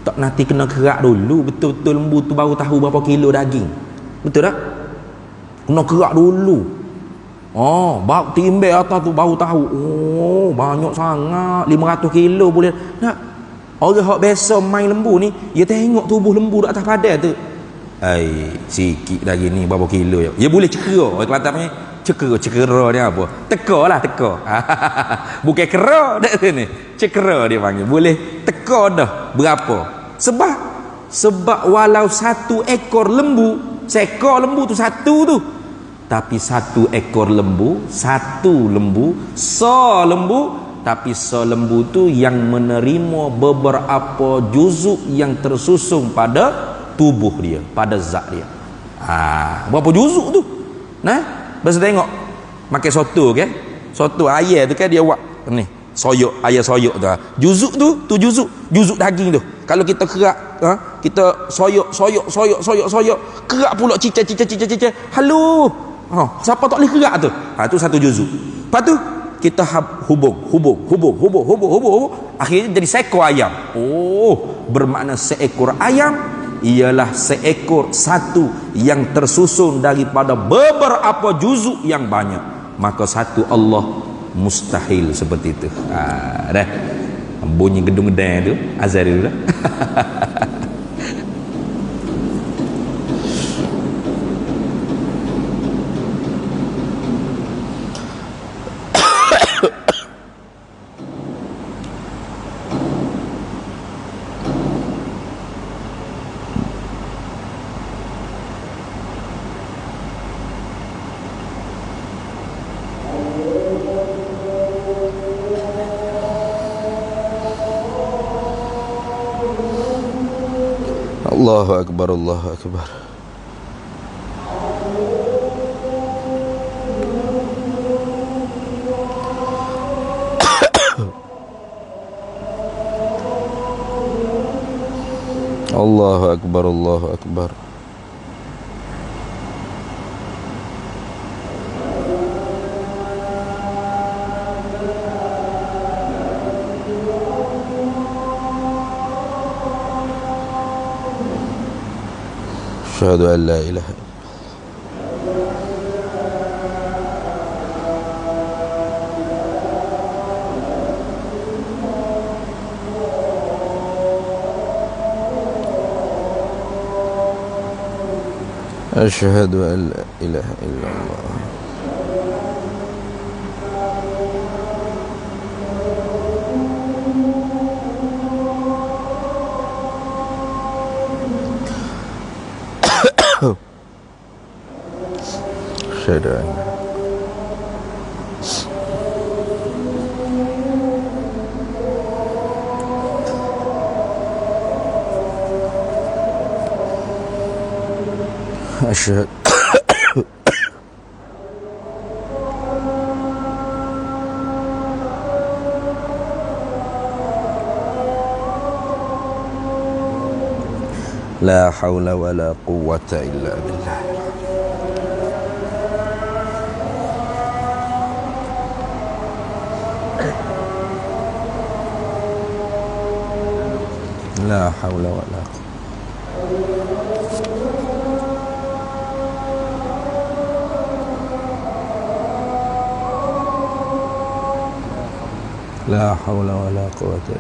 tak nanti kena kerak dulu betul-betul lembu tu baru tahu berapa kilo daging. Betul tak? Kena kerak dulu. Oh, baru timbel atas tu baru tahu. Oh, banyak sangat, 500 kilo boleh. Nak orang hak biasa main lembu ni, dia tengok tubuh lembu di atas padan tu. Ai, sikit lagi ni berapa kilo ya. Dia boleh cekera. Orang Kelantan ni cekera ni apa? Teka lah, teka. Bukan kera dak ni. Cekera dia panggil. Boleh teka dah berapa. Sebab walau satu ekor lembu, seekor lembu tu satu tu. Tapi satu ekor lembu, satu lembu, lembu, tapi lembu tu yang menerima beberapa juzuk yang tersusun pada tubuh dia, pada zat dia. Berapa juzuk tu? Nah, Bas tengok makan soto kan? Soto ayam tu kan dia buat ni, soyok, ayam soyok tu. Juzuk tu juzuk daging tu. Kalau kita kerak, kita soyok, kerak pula cicak. Halo. Siapa tak boleh kerak tu? Tu satu juzuk. Lepas tu kita hubung. Akhirnya jadi seekor ayam. Oh, bermakna seekor ayam ialah seekor satu yang tersusun daripada beberapa juzuk yang banyak. Maka satu Allah mustahil seperti itu. Dah bunyi gedung gedang tu azan dulu dah. Allahu Akbar, Allahu Akbar. Allahu Akbar, Allahu Akbar. Asyhadu an la ilaha Asyhadu an la ilaha illallah. Asyhadu an Asyhadu la haula wala quwwata illa billah. La haula wala quwwata. La haula wala quwwata.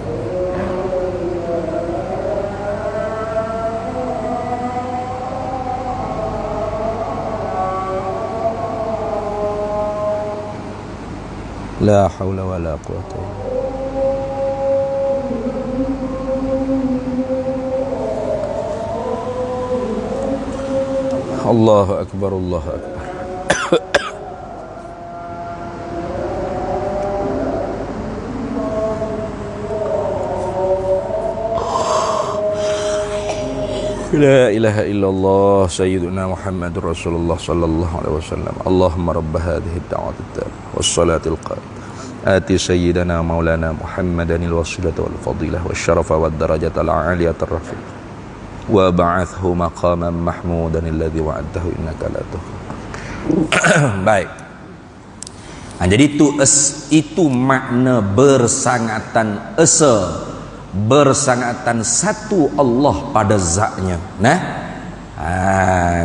La haula wala quwwata. Allahu Akbar, Allahu Akbar. La ilaha illallah sayyiduna Muhammadur Rasulullah sallallahu alaihi wasallam. Allahumma rabb hadhihi ad-da'wati at-tammah was-salati al-qa'imah ati sayyidana maulana Muhammadan al-wasilata wal-fadilah wasyarafa wad-darajata al-'aliyata ar-rafi'ah wa ba'athhu maqaman mahmudan alladhi wa'adtahu innaka la tukhlifu. Baik. Jadi itu makna bersangatan esa, bersangatan satu Allah pada zatnya. Nah,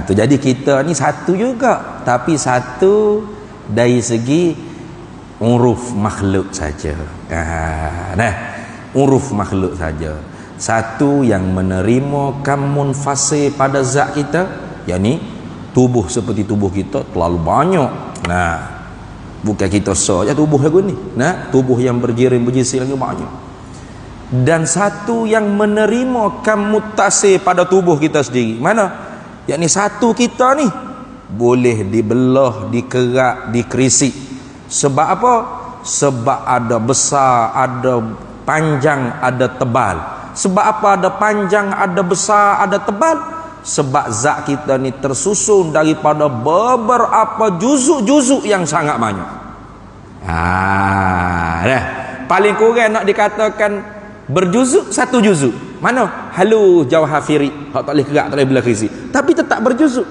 tu jadi kita ni satu juga, tapi satu dari segi uruf makhluk saja. Nah, uruf makhluk saja. Satu yang menerima kamun fase pada zat kita, yakni tubuh seperti tubuh kita terlalu banyak. Nah, bukan kita saja tubuh lagu ni. Nah, tubuh yang berjirim berjisi lagi banyak. Dan satu yang menerima kamutase pada tubuh kita sendiri. Mana? Yakni satu kita ni boleh dibelah, dikerak, dikrisik. Sebab apa? Sebab ada besar, ada panjang, ada tebal. Sebab apa ada panjang, ada besar, ada tebal? Sebab zat kita ni tersusun daripada beberapa juzuk-juzuk yang sangat banyak. Dah. Paling kurang nak dikatakan berjuzuk, satu juzuk. Mana? Halu jauhafiri. Hak tak boleh kerak, tak boleh belah krisi. Tapi tetap berjuzuk.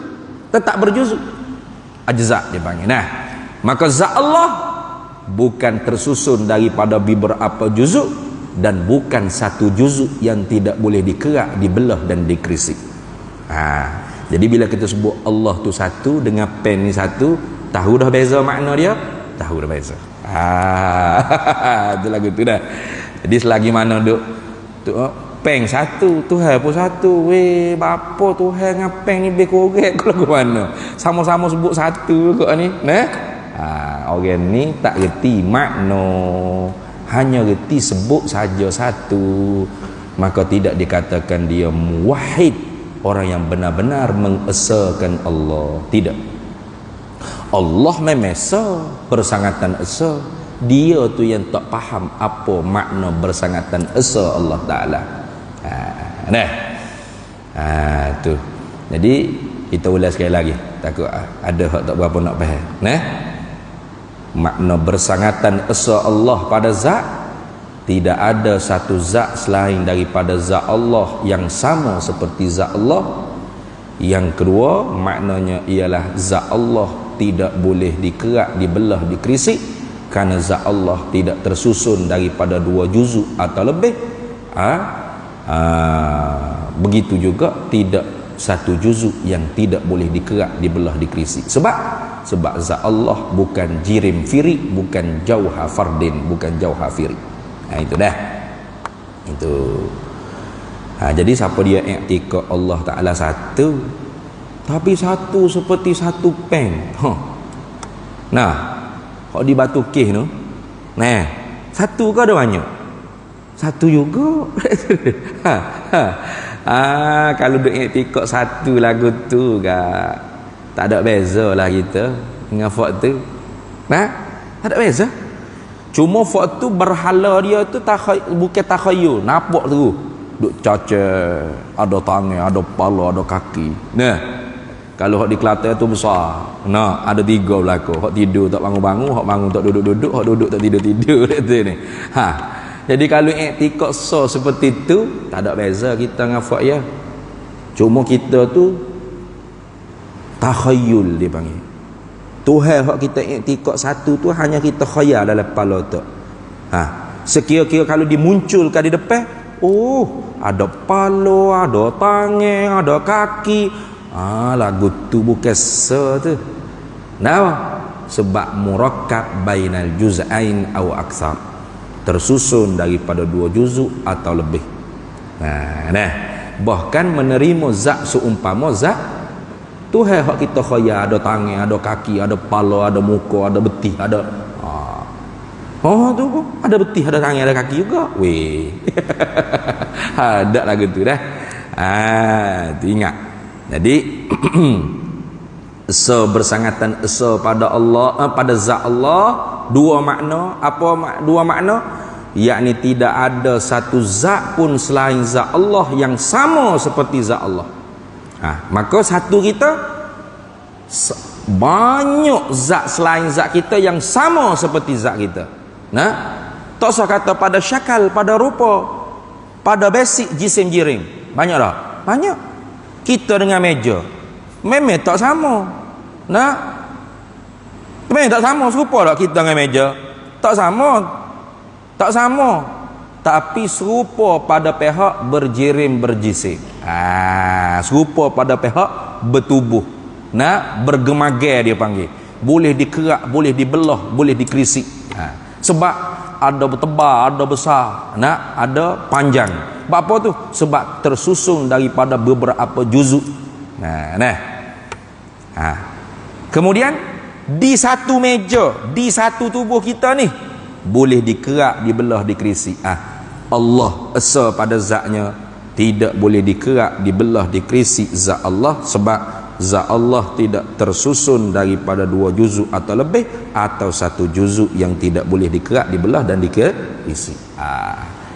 Tetap berjuzuk. Ajza dia panggil. Nah, maka zat Allah bukan tersusun daripada beberapa juzuk dan bukan satu juzuk yang tidak boleh dikerak, dibelah dan dikrisik. Jadi bila kita sebut Allah tu satu dengan pen ni satu, tahu dah beza makna dia? Tahu dah beza. Itu lagu tu dah. Jadi selagi mana duk tu peng satu, Tuhan pun satu. Weh, bapa Tuhan dengan peng ni lebih korek ke lagu mana? Sama-sama sebut satu kok ni. Nah. Orang ni tak reti makna, hanya reti sebut saja satu, maka tidak dikatakan dia muwahhid, orang yang benar-benar mengesakan Allah. Tidak. Allah memang esa, bersangatan esa. Dia tu yang tak faham apa makna bersangatan esa Allah Ta'ala. Tu. Jadi kita ulas sekali lagi, takut ada hak tak berapa nak faham. Makna bersangatan esa Allah pada zat, tidak ada satu zat selain daripada zat Allah yang sama seperti zat Allah. Yang kedua, maknanya ialah zat Allah tidak boleh dikerak, dibelah, dikrisik, kerana zat Allah tidak tersusun daripada dua juzuk atau lebih. Begitu juga tidak satu juzuk yang tidak boleh dikerak, dibelah, dikrisik. Sebab zat Allah bukan jirim firik, bukan jauha fardin, bukan jauha firik. Itu dah. Itu. Jadi siapa dia i'tikad Allah Ta'ala satu, tapi satu seperti satu pen. Nah, kalau di batu kih tu, satu ke ada banyak? Satu juga. Kalau duk i'tikad satu lagu tu tak ada beza lah kita dengan fak tu. Tak ada beza. Cuma fak tu berhala dia tu bukan takhayul, nampak tu duk caca, ada tangan, ada kepala, ada kaki. Nah, kalau hak di Kelantan tu besar. Nah, ada tiga belaka. Hak tidur tak bangun-bangun, hak bangun tak duduk-duduk, hak duduk tak tidur-tidur tu ni. Jadi kalau i'tikad seperti tu, tak ada beza kita dengan fak ya. Cuma kita tu takhayul dia panggil. Tuhan hak kita i'tikad satu tu hanya kita khayal dalam kepala tu. Sekira-kira kalau dimunculkan di depan, ada kepala, ada tangan, ada kaki. Lagu tu bukan tu. Sebab murakkab bainal juz'ain aw aktsar. Tersusun daripada dua juzuk atau lebih. Bahkan menerima zat seumpama zat Tuhan hak kita khayal, ada tangan, ada kaki, ada kepala, ada muka, ada betih, ada tu ada betih, ada tangan, ada kaki juga. Weh. Ada lagu tu dah. Tu ingat. Jadi bersangatan esa pada Allah, pada zat Allah, dua makna. Apa dua makna? Yakni tidak ada satu zat pun selain zat Allah yang sama seperti zat Allah. Maka satu kita banyak zat selain zat kita yang sama seperti zat kita. Tak usah kata pada syakal, pada rupa, pada basic jisim jirim. Banyak tak? Banyak. Kita dengan meja memang tak sama. Tapi tak sama, serupa tak kita dengan meja? Tak sama. Tak sama. Tapi serupa pada pihak berjirim berjisik. Serupa pada pihak bertubuh. Bergemagar dia panggil. Boleh dikerak, boleh dibelah, boleh dikerisik. Sebab ada bertebal, ada besar, ada panjang. Sebab apa tu? Sebab tersusun daripada beberapa juzuk. Kemudian di satu meja, di satu tubuh kita ni boleh dikerak, dibelah, dikerisik. Allah esa pada zatnya, tidak boleh dikerak, dibelah, dikerisik zat Allah, sebab zat Allah tidak tersusun daripada 2 juzuk atau lebih, atau 1 juzuk yang tidak boleh dikerak, dibelah dan dikerisik.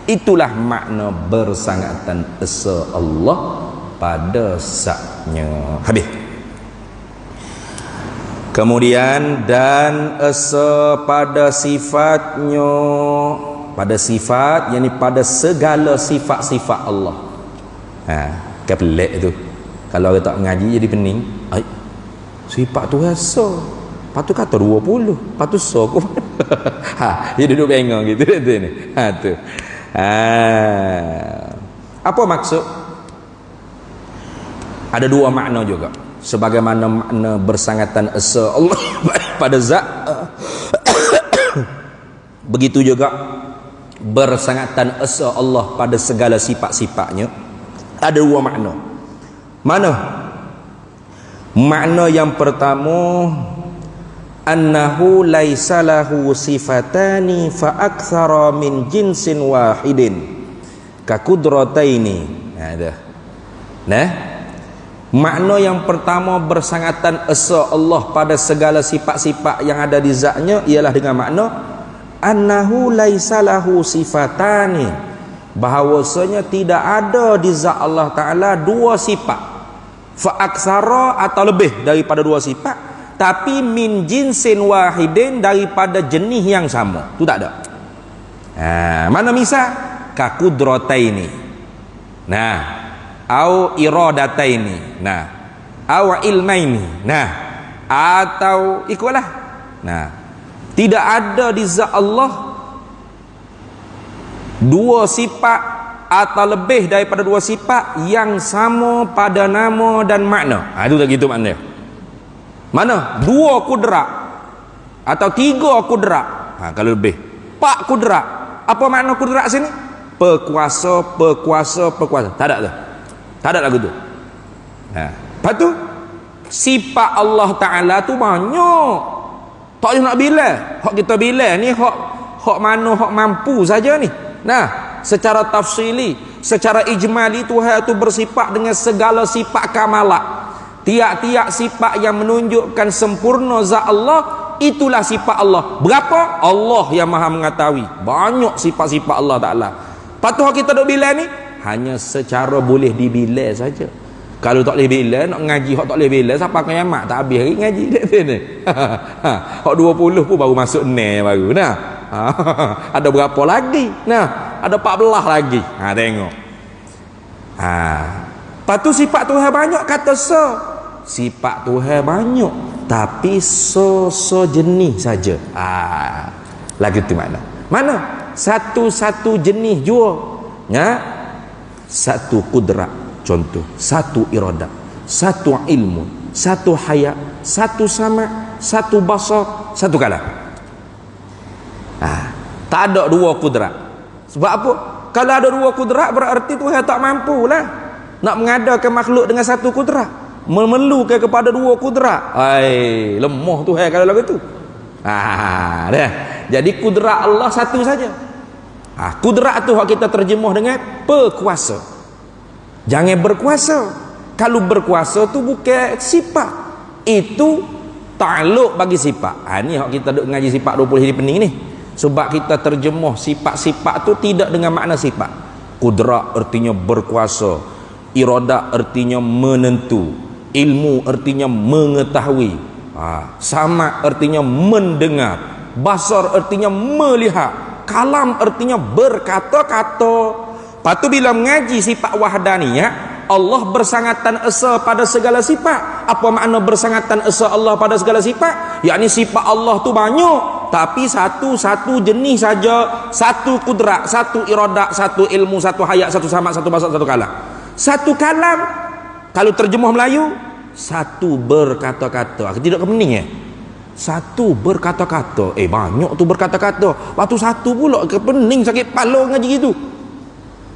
Itulah makna bersangatan esa Allah pada zatnya. Habis. Kemudian dan esa pada sifatnya, pada sifat, yakni pada segala sifat-sifat Allah. Kan pelik tu. Kalau orang tak mengaji jadi pening. Sifat tu esa. Patut kata 20. Patut so aku. Dia duduk bengong gitu ni. Tu. Apa maksud? Ada 2 makna juga. Sebagaimana makna bersangatan esa Allah pada zat, begitu juga bersangatan esa Allah pada segala sifat-sifatnya. Ada 2 makna. Mana? Makna yang pertama, annahu laisa lahu sifatani fa aktsara min jinsin wahidin ka qudrataini. Makna yang pertama bersangatan esa Allah pada segala sifat-sifat yang ada di zatnya ialah dengan makna annahu laisa lahu sifatani, bahawasanya tidak ada di zat Allah Ta'ala 2 sifat, fa aksara atau lebih daripada 2 sifat, tapi min jinsin wahidin, daripada jenis yang sama. Tu tak ada. Mana misal? Ka qudrataini. Au iradataini. Au ilmaini. Atau ikutlah. Tidak ada di zat Allah 2 sifat atau lebih daripada 2 sifat yang sama pada nama dan makna. Itu tak gitu maknanya. Mana? 2 kudrat atau 3 kudrat. Kalau lebih 4 kudrat. Apa makna kudrat sini? Perkuasa, perkuasa, perkuasa. Tak ada tu. Tak ada lagu tu. Lepas tu sifat Allah Ta'ala tu banyak. Tak boleh nak bilang. Hak kita bilang ni hak mana hak mampu saja ni. Secara tafsili, secara ijmali, Tuhan itu bersifat dengan segala sifat kamalat. Tiap-tiap sifat yang menunjukkan sempurna zat Allah, itulah sifat Allah. Berapa? Allah yang maha mengetahui. Banyak sifat-sifat Allah Ta'ala. Lepas tu kita duk bilang ni hanya secara boleh dibilang saja. Kalau tak boleh bilang, nak ngaji hak tak boleh bilang, siapa kiamat tak habis hari ngaji dia ni. Hak 20 pun baru masuk ne baru. Ada berapa lagi? Ada 14 lagi. Tengok. Lepas tu sifat Tuhan banyak, kata so. Sifat Tuhan banyak, tapi so jenis saja. Lagi tu mana? Mana? Satu-satu jenis jua. Satu kudrat, contoh, satu iradat, satu ilmu, satu hayat, satu sama, satu basar, satu kalam. Tak ada 2 kudrat. Sebab apa? Kalau ada 2 kudrat, berarti Tuhan tak mampu lah nak mengadakan makhluk dengan satu kudrat, memerlukan kepada 2 kudrat. Lemah Tuhan kalau lagu tu. Jadi kudrat Allah satu saja. Kudrat tu kita terjemuh dengan perkuasa. Jangan berkuasa. Kalau berkuasa tu bukan sifat, itu takluk bagi sifat. Ni hak kita duk ngaji sifat 20 hari pening ni. Sebab kita terjemuh sifat-sifat tu tidak dengan makna sifat. Kudrat artinya berkuasa, iradat artinya menentu, ilmu artinya mengetahui, sama artinya mendengar, basar artinya melihat, kalam artinya berkata-kata. Lepas tu bila mengaji sifat wahdaniyah, Allah bersangatan esa pada segala sifat. Apa makna bersangatan esa Allah pada segala sifat? Yakni sifat Allah tu banyak, tapi satu jenis saja, satu kudrat, satu iradat, satu ilmu, satu hayat, satu sama, satu basar, satu kalam. Satu kalam, kalau terjemah Melayu, satu berkata-kata. Tidak kepening ya? Satu berkata-kata. Banyak tu berkata-kata. Waktu satu pula kepening sakit kepala ngaji gitu.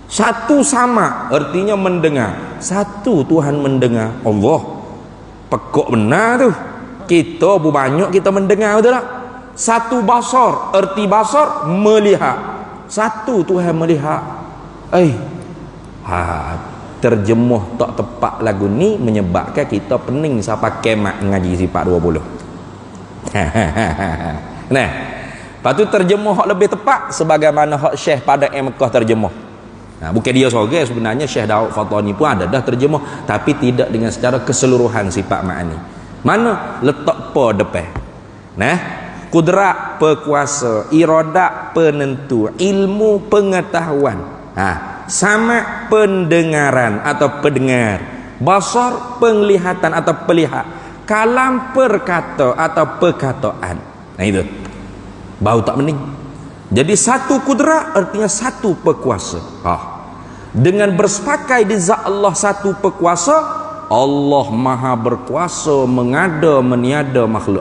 Satu sama, artinya mendengar. Satu Tuhan mendengar. Allah pekok benar tu. Kita banyak kita mendengar, betul tak? Satu basar, erti basar melihat. Satu Tuhan melihat. Terjemuh tak tepat lagu ni menyebabkan kita pening siapa kemat ngaji sifat 20. Nah, lepas tu terjemuh hak lebih tepat sebagaimana hak Syekh pada Mekah terjemuh. Bukan dia seorang, sebenarnya Syekh Daud Fatani pun ada dah terjemuh, tapi tidak dengan secara keseluruhan sifat ma'ani. Mana letak pa depan. Nah, kudrat pekuasa, iradat penentu, ilmu pengetahuan. Sama pendengaran atau pendengar, basar penglihatan atau pelihat, kalam perkata atau perkataan. Nah itu bau tak bening. Jadi satu kudrat artinya satu pekuasa. Dengan bersepakai di zat Allah satu pekuasa, Allah maha berkuasa mengada meniada makhluk.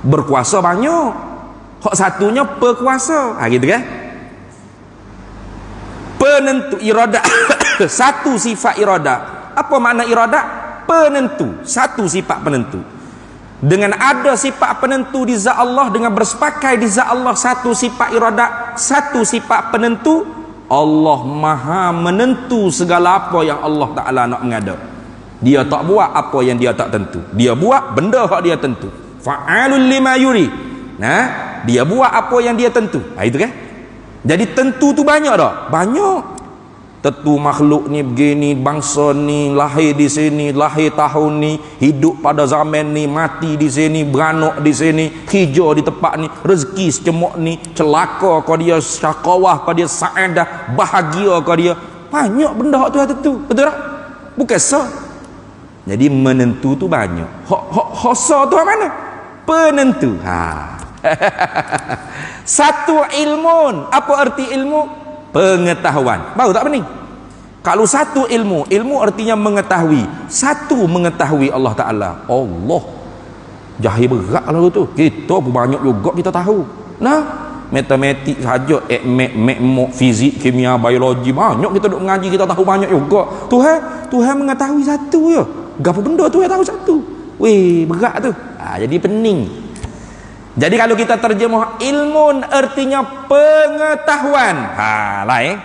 Berkuasa banyak, hak satunya pekuasa. Gitu kan? Penentu iradat. Satu sifat iradat. Apa makna iradat? Penentu, satu sifat penentu. Dengan ada sifat penentu di zat Allah, dengan bersepakai di zat Allah satu sifat iradat, satu sifat penentu, Allah maha menentu segala apa yang Allah Ta'ala nak mengada. Dia tak buat apa yang dia tak tentu, dia buat benda yang dia tentu. Fa'alul lima yuri. Nah, dia buat apa yang dia tentu. Itu kan? Jadi tentu tu banyak tak? Banyak. Tentu makhluk ni begini, bangsa ni lahir di sini, lahir tahun ni, hidup pada zaman ni, mati di sini, beranak di sini, hijau di tempat ni, rezeki secemok ni, celaka kau dia, syakawah kau dia, saadah, bahagia kau dia. Banyak benda tu tentu. Betul tak? Bukan sah. Jadi menentu tu banyak. Hak sah tu mana? Penentu. Satu ilmun. Apa arti ilmu? Pengetahuan. Baru tak bening? Kalau satu ilmu, ilmu artinya mengetahui. Satu mengetahui Allah Ta'ala. Allah jahil berat lah tu. Kita pun banyak juga kita tahu. Nah, matematik saja, fizik, kimia, biologi, banyak kita duk mengaji, kita tahu banyak juga. Tuhan mengetahui satu je. Gapo benda Tuhan tahu satu. Weh, berat tu. Jadi pening. Jadi kalau kita terjemah ilmun artinya pengetahuan. Lain.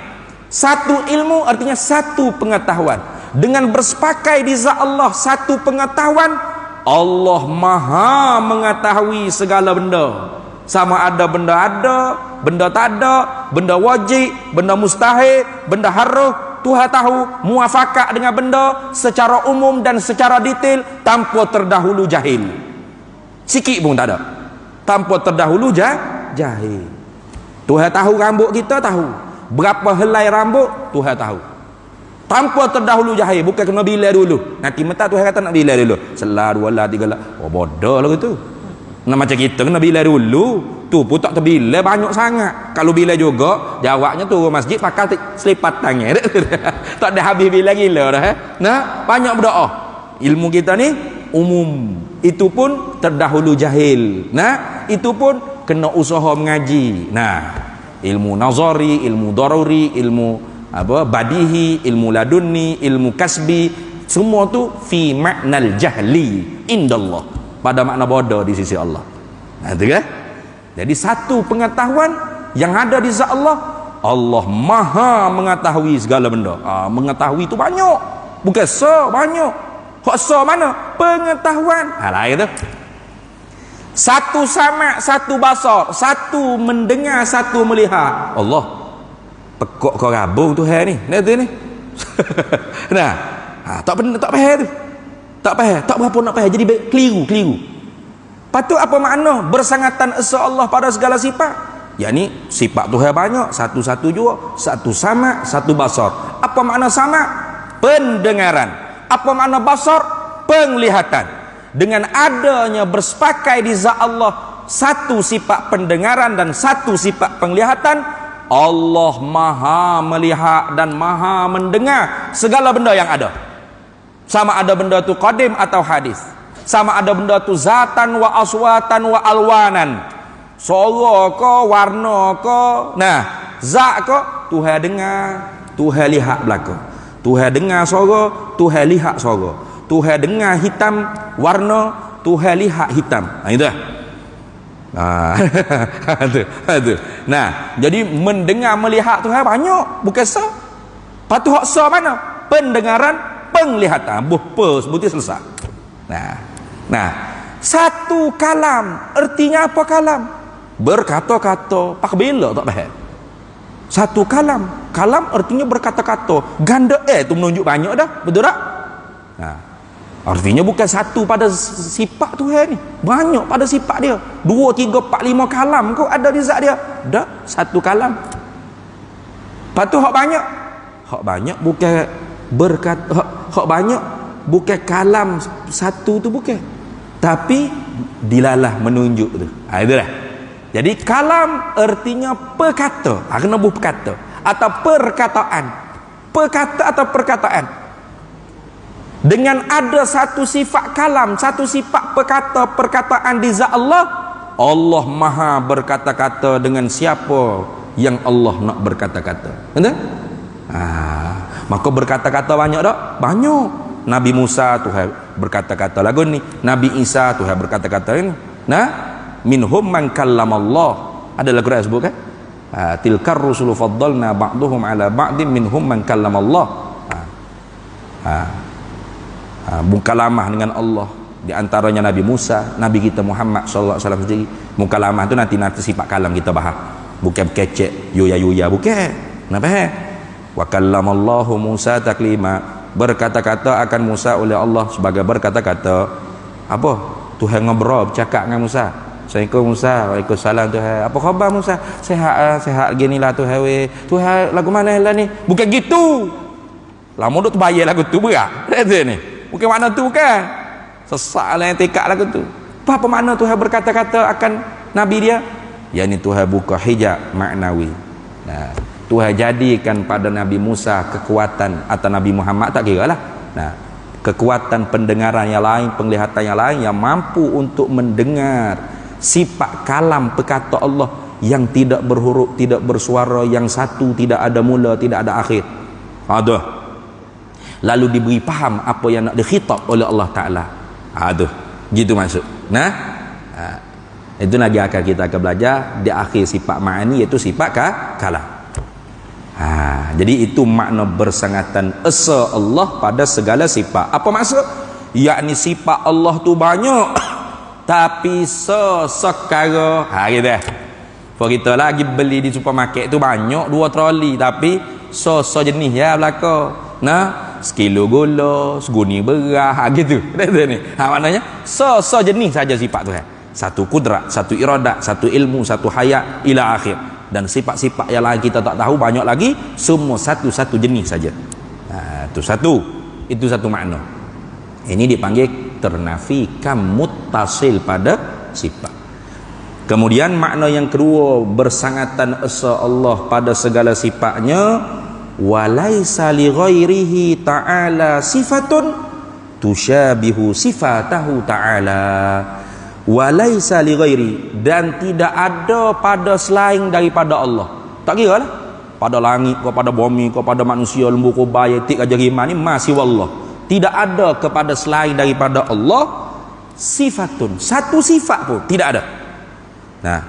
Satu ilmu artinya satu pengetahuan. Dengan bersepakai di zat Allah satu pengetahuan, Allah maha mengetahui segala benda. Sama ada, benda tak ada, benda wajib, benda mustahil, benda haruh, Tuhan tahu, muafakat dengan benda secara umum dan secara detail tanpa terdahulu jahil. Sikit pun tak ada. Tanpa terdahulu jahil. Tuhan tahu rambut kita, tahu. Berapa helai rambut, Tuhan tahu. Tanpa terdahulu jahil. Bukan kena bila dulu. Nanti mentah Tuhan kata nak bila dulu. Selah, dua lah, tiga lah. Bodoh lah gitu. Nah, macam kita kena bila dulu. Tu pun tak terbila banyak sangat. Kalau bila juga, jawabnya tu masjid pakai selipat tangan. Tak ada habis bila gila dah. Nah, banyak berdoa. Ilmu kita ni umum. Itu pun terdahulu jahil. Nah, itu pun kena usaha mengaji. Nah, ilmu nazari, ilmu daruri, ilmu badihi, ilmu ladunni, ilmu kasbi, semua tu fi maknal jahli indallah, pada makna bodoh di sisi Allah. Itu kan? Jadi satu pengetahuan yang ada di zat Allah, Allah maha mengetahui segala benda. Mengetahui tu banyak, bukan banyak. Hak mana? Pengetahuan. Lain tu. Satu sama, satu basar, satu mendengar, satu melihat. Allah pekok kau rabung Tuhan ni. Ni. Nah, tak benar, tak faham tu. Tak faham, tak berapa nak faham. Jadi keliru. Patut apa makna bersangatan esa Allah pada segala sifat? Yani sifat Tuhan banyak, satu-satu juga, satu sama, satu basar. Apa makna sama? pendengaran. Apa makna basar? Penglihatan. Dengan adanya bersepakai di zat Allah satu sifat pendengaran dan satu sifat penglihatan, Allah maha melihat dan maha mendengar segala benda yang ada. Sama ada benda tu qadim atau hadis, sama ada benda tu zatan wa aswatan wa alwanan, suara ke, warna ke, nah zat ke, Tuhan dengar, Tuhan lihat belakang, Tuhan dengar suara, Tuhan lihat suara, Tuhan dengar hitam warna, Tuhan lihat hitam. Nah itu dah. Nah, jadi mendengar melihat Tuhan banyak, bukan sah. Patu hak sah mana? Pendengaran, penglihatan. Buh sebuti selesai. Nah, satu kalam, artinya apa kalam? Berkata-kata. Pak bila tak faham? Satu kalam. Kalam artinya berkata-kata. Ganda tu menunjuk banyak dah, betul tak? Nah, artinya bukan satu pada sifat Tuhan ni, banyak pada sifat dia. 2, 3, 4, 5 kalam kau ada di zat dia. Dak, satu kalam. Patu hak banyak bukan berkata, hak banyak bukan kalam satu tu bukan. Tapi dilalah menunjuk tu. Itulah. Jadi kalam artinya perkata, kena buh perkata atau perkataan. Perkata atau perkataan. Dengan ada satu sifat kalam, satu sifat perkataan di zat Allah, Allah maha berkata-kata dengan siapa yang Allah nak berkata-kata. Betul? Maka berkata-kata banyak tak? Banyak. Nabi Musa Tuhan berkata-kata lagu ni, Nabi Isa Tuhan berkata-kata ini. Nah, minhum man kallamallah. Ada lagu yang sebut kan? Tilkar rusulu faddalna ba'duhum ala ba'dim minhum man kallamallah. Mukalamah dengan Allah di antaranya Nabi Musa, Nabi kita Muhammad sallallahu alaihi wasallam sendiri. Mukalamah tu nanti sifat kalam kita bahas, bukan kecek yuya bukan. Kenapa? Wa kallamallahu Musa taklima, berkata-kata akan Musa oleh Allah sebagai berkata-kata. Apa? Tuhan ngobrol bercakap dengan Musa. Assalamualaikum Musa. Waalaikumsalam Tuhan. Apa khabar Musa? Sehat ginilah Tuhan we. Tuhan lagu mana lah ni? Bukan gitu. Lama duk terbayar lagu tu berat. Kata ni. Bukan makna tu kan? Sesak lah yang tekak lagu tu. Apa makna Tuhan berkata-kata akan Nabi dia? Yang ni Tuhan buka hijab maknawi. Nah, Tuhan jadikan pada Nabi Musa kekuatan, atau Nabi Muhammad tak kira lah. Nah, kekuatan pendengaran yang lain, penglihatan yang lain yang mampu untuk mendengar sifat kalam perkata Allah yang tidak berhuruf, tidak bersuara, yang satu, tidak ada mula, tidak ada akhir. Aduh. Lalu diberi faham apa yang nak dikhitab oleh Allah Ta'ala. Aduh, gitu maksud. Nah, itu lagi akan kita akan belajar di akhir sifat ma'ani, iaitu sifat kalam. Jadi itu makna bersangatan esa Allah pada segala sifat. Apa maksud? Yakni sifat Allah tu banyak tapi sesekara. Gitu. Kalau kita lagi beli di supermarket tu banyak 2 troli tapi jenis ya belaka. Nah, sekilo gula, seguni beras, gitu. Ni. Maknanya jenis saja sifat Tuhan. Satu kudrat, satu iradat, satu ilmu, satu hayat ila akhir. Dan sifat-sifat yang lain kita tak tahu banyak lagi, semua satu jenis saja. Itu satu makna. Ini dipanggil ternafikan muttasil pada sifat. Kemudian makna yang kedua, bersangatan esa Allah pada segala sifatnya, walaisa li ghairihi ta'ala sifatun tusyabihu sifatahu ta'ala. Walaisa li ghairi, dan tidak ada pada selain daripada Allah. Tak kira lah pada langit ke, pada bumi ke, pada manusia, lembu kubaya, tik aja rimah ni masih wallah. Tidak ada kepada selain daripada Allah sifatun, satu sifat pun tidak ada. Nah,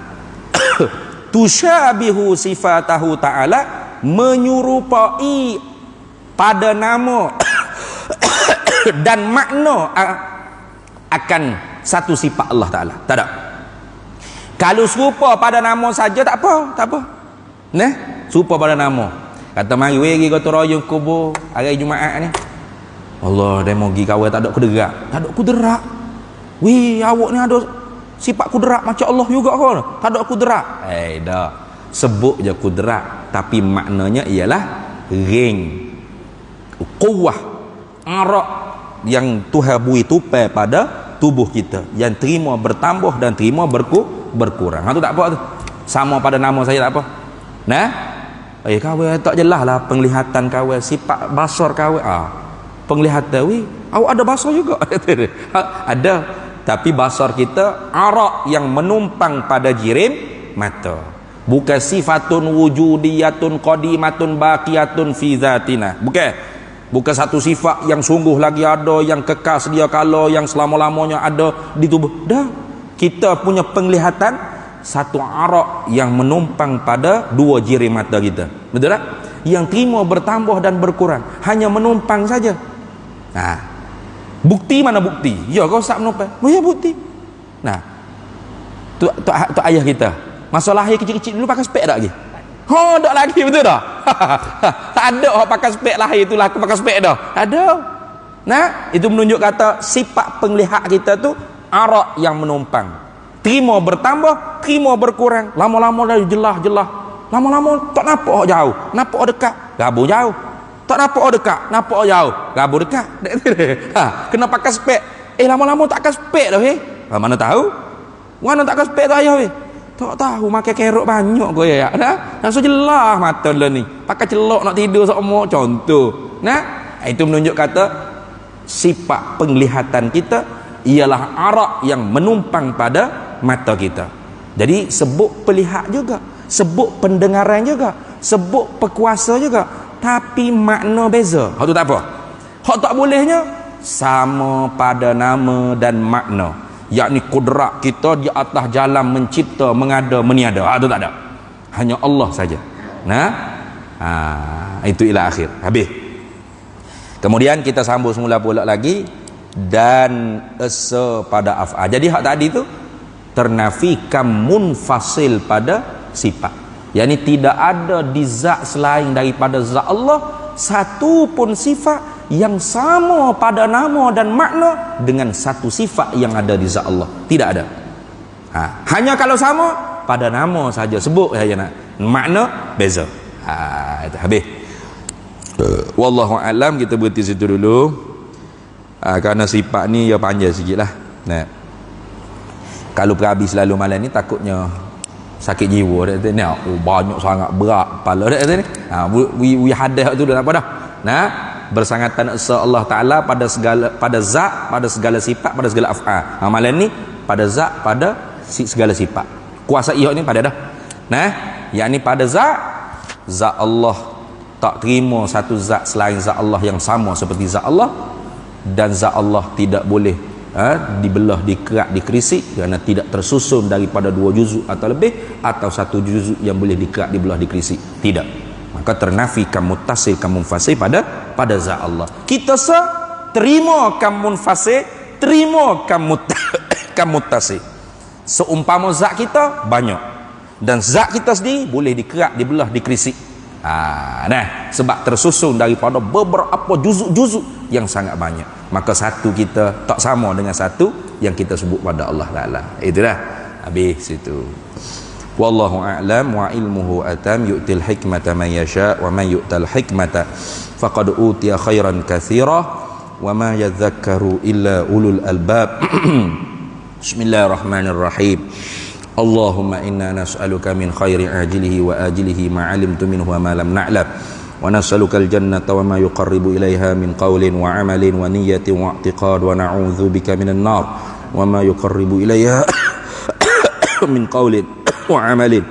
tusyabihu sifatahu ta'ala, menyerupai pada nama dan makna akan satu sifat Allah Ta'ala. Tak ada. Kalau serupa pada nama saja tak apa. Nah, serupa pada nama. Kata mari pergi gotong royong kubur hari Jumaat ni. Allah, demo pergi kawal tak ada kuderak. Tak ada kuderak. Weh, awak ni ada sifat kuderak macam Allah juga ke? Tak ada kuderak. Dah. Sebut je kuderak, tapi maknanya ialah ring. Quwwah, arak yang Tuhan beri tupai pada tubuh kita, yang terima bertambah dan terima berkurang. Ha tu tak apa tu. Sama pada nama saya tak apa. Nah, kawan tak jelas lah penglihatan kawan, sifat basar kawan. Penglihatan awak ada basar juga. Ada, tapi basar kita arak yang menumpang pada jirim mata. Bukan sifatun wujudiyatun qadimatun baqiyatun fi zatina. Bukan satu sifat yang sungguh lagi ada, yang kekal sedia kala, yang selama-lamanya ada di tubuh. Dah, kita punya penglihatan satu arak yang menumpang pada dua jirim mata kita. Betul tak? Yang terima bertambah dan berkurang, hanya menumpang saja. Bukti mana bukti? Ya kau sak menumpang. Oh ya bukti. Nah, tu ayah kita. Masa lahir kecil-kecil dulu pakai spek tak lagi? Tak lagi, betul tak? Tak ada orang pakai spek lahir tu lah aku pakai spek dah. Ada. Nah, itu menunjuk kata sifat penglihat kita tu arak yang menumpang. Terima bertambah, terima berkurang. Lama-lama dah jelas. Lama-lama tak nampak jauh, nampak dekat, gabu jauh. Tak nampak dekat, nampak jauh, gabu dekat. Kena pakai spek. Lama-lama tak pakai spek dah mana tahu? Mana tak pakai spek tu ayah tak tahu, makan kerok banyak kau ya. Nah, langsung jelas mata lah ni. Pakai celok nak tidur sama contoh. Nah, itu menunjuk kata sifat penglihatan kita ialah arak yang menumpang pada mata kita. Jadi sebut pelihat juga, sebut pendengaran juga, sebut perkuasa juga, tapi makna beza. Hak tu tak apa. Hak tak bolehnya sama pada nama dan makna. Yakni kudrat kita di atas jalan mencipta, mengada, meniada. Itu tak ada. Hanya Allah saja. Nah, itu ila akhir. Habis. Kemudian kita sambung semula pula lagi, dan esa pada af'al. Jadi hak tadi tu ternafikan munfasil pada sifat. Yakni tidak ada di zat selain daripada zat Allah satu pun sifat yang sama pada nama dan makna dengan satu sifat yang ada di zat Allah. Tidak ada. Hanya kalau sama pada nama saja sebut saja, nak makna beza. Itu habis. Wallahu alam, kita berhenti situ dulu. Kerana sifat ni ya panjang sikitlah. Nah, kalau perabi selalu malam ni takutnya sakit jiwa dah ni. Banyak sangat berat kepala dah ni. We hadah tu dah apa dah. Nah, bersangatan Allah Taala pada zat, pada segala sifat, pada segala af'al. Malam ni pada zat, pada segala sifat. Kuasa ihak ni pada dah. Nah, yakni pada zat Allah tak terima satu zat selain zat Allah yang sama seperti zat Allah, dan zat Allah tidak boleh dibelah, dikerak, dikrisik kerana tidak tersusun daripada dua juzuk atau lebih, atau satu juzuk yang boleh dikerak, dibelah, dikrisik. Tidak. Maka ternafikan muttasil kan munfasil pada zat Allah. Kita terima kan munfasil, terima kan muttasil. Seumpama zat kita banyak, dan zat kita sendiri boleh dikerak, dibelah, dikrisik. Nah, sebab tersusun daripada beberapa juzuk-juzuk yang sangat banyak, maka satu kita tak sama dengan satu yang kita sebut pada Allah Taala. Itulah habis itu. Wallahu a'lam wa ilmuhu atam yu'til hikmata man yasha wa man yu'tal hikmata faqad utiya khairan katsira wa ma yadhakkaru illa ulul albab. Bismillahirrahmanirrahim. Allahumma inna nas'aluka min khairi ajilihi wa ajilihi ma 'alimtu minhu wa ma lam na'lam, wa nas'aluka al-jannata wa ma yuqarribu ilaiha min qawlin wa 'amalin wa niyyatin wa i'tiqad, wa na'udzu bika minan nar wa ma yuqarribu ilaiha min qawlin wa 'amalin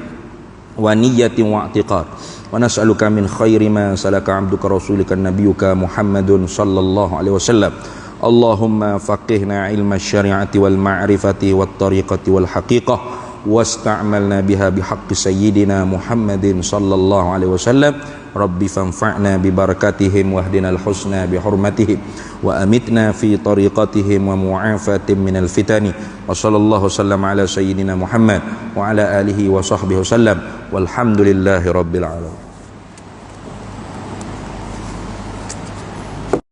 wa niyyatin wa i'tiqad, wa nas'aluka min khairi ma salaka 'abduka rasulika nabiyyuka Muhammadun sallallahu alaihi wasallam. Allahumma faqihna ilma syari'ati wal ma'rifati wat tariqati wal haqiqah wasta'malna biha bihaqqi sayyidina Muhammadin sallallahu alaihi wasallam. Rabbi fanfa'na bi barakatihim wahdinal husna bi hurmatihim wa amitna fi tariqatihim wa mu'afatin minal fitani. Wa sallallahu sallam ala sayyidina Muhammad wa ala alihi wa sahbihi wasallam walhamdulillahi rabbil alamin.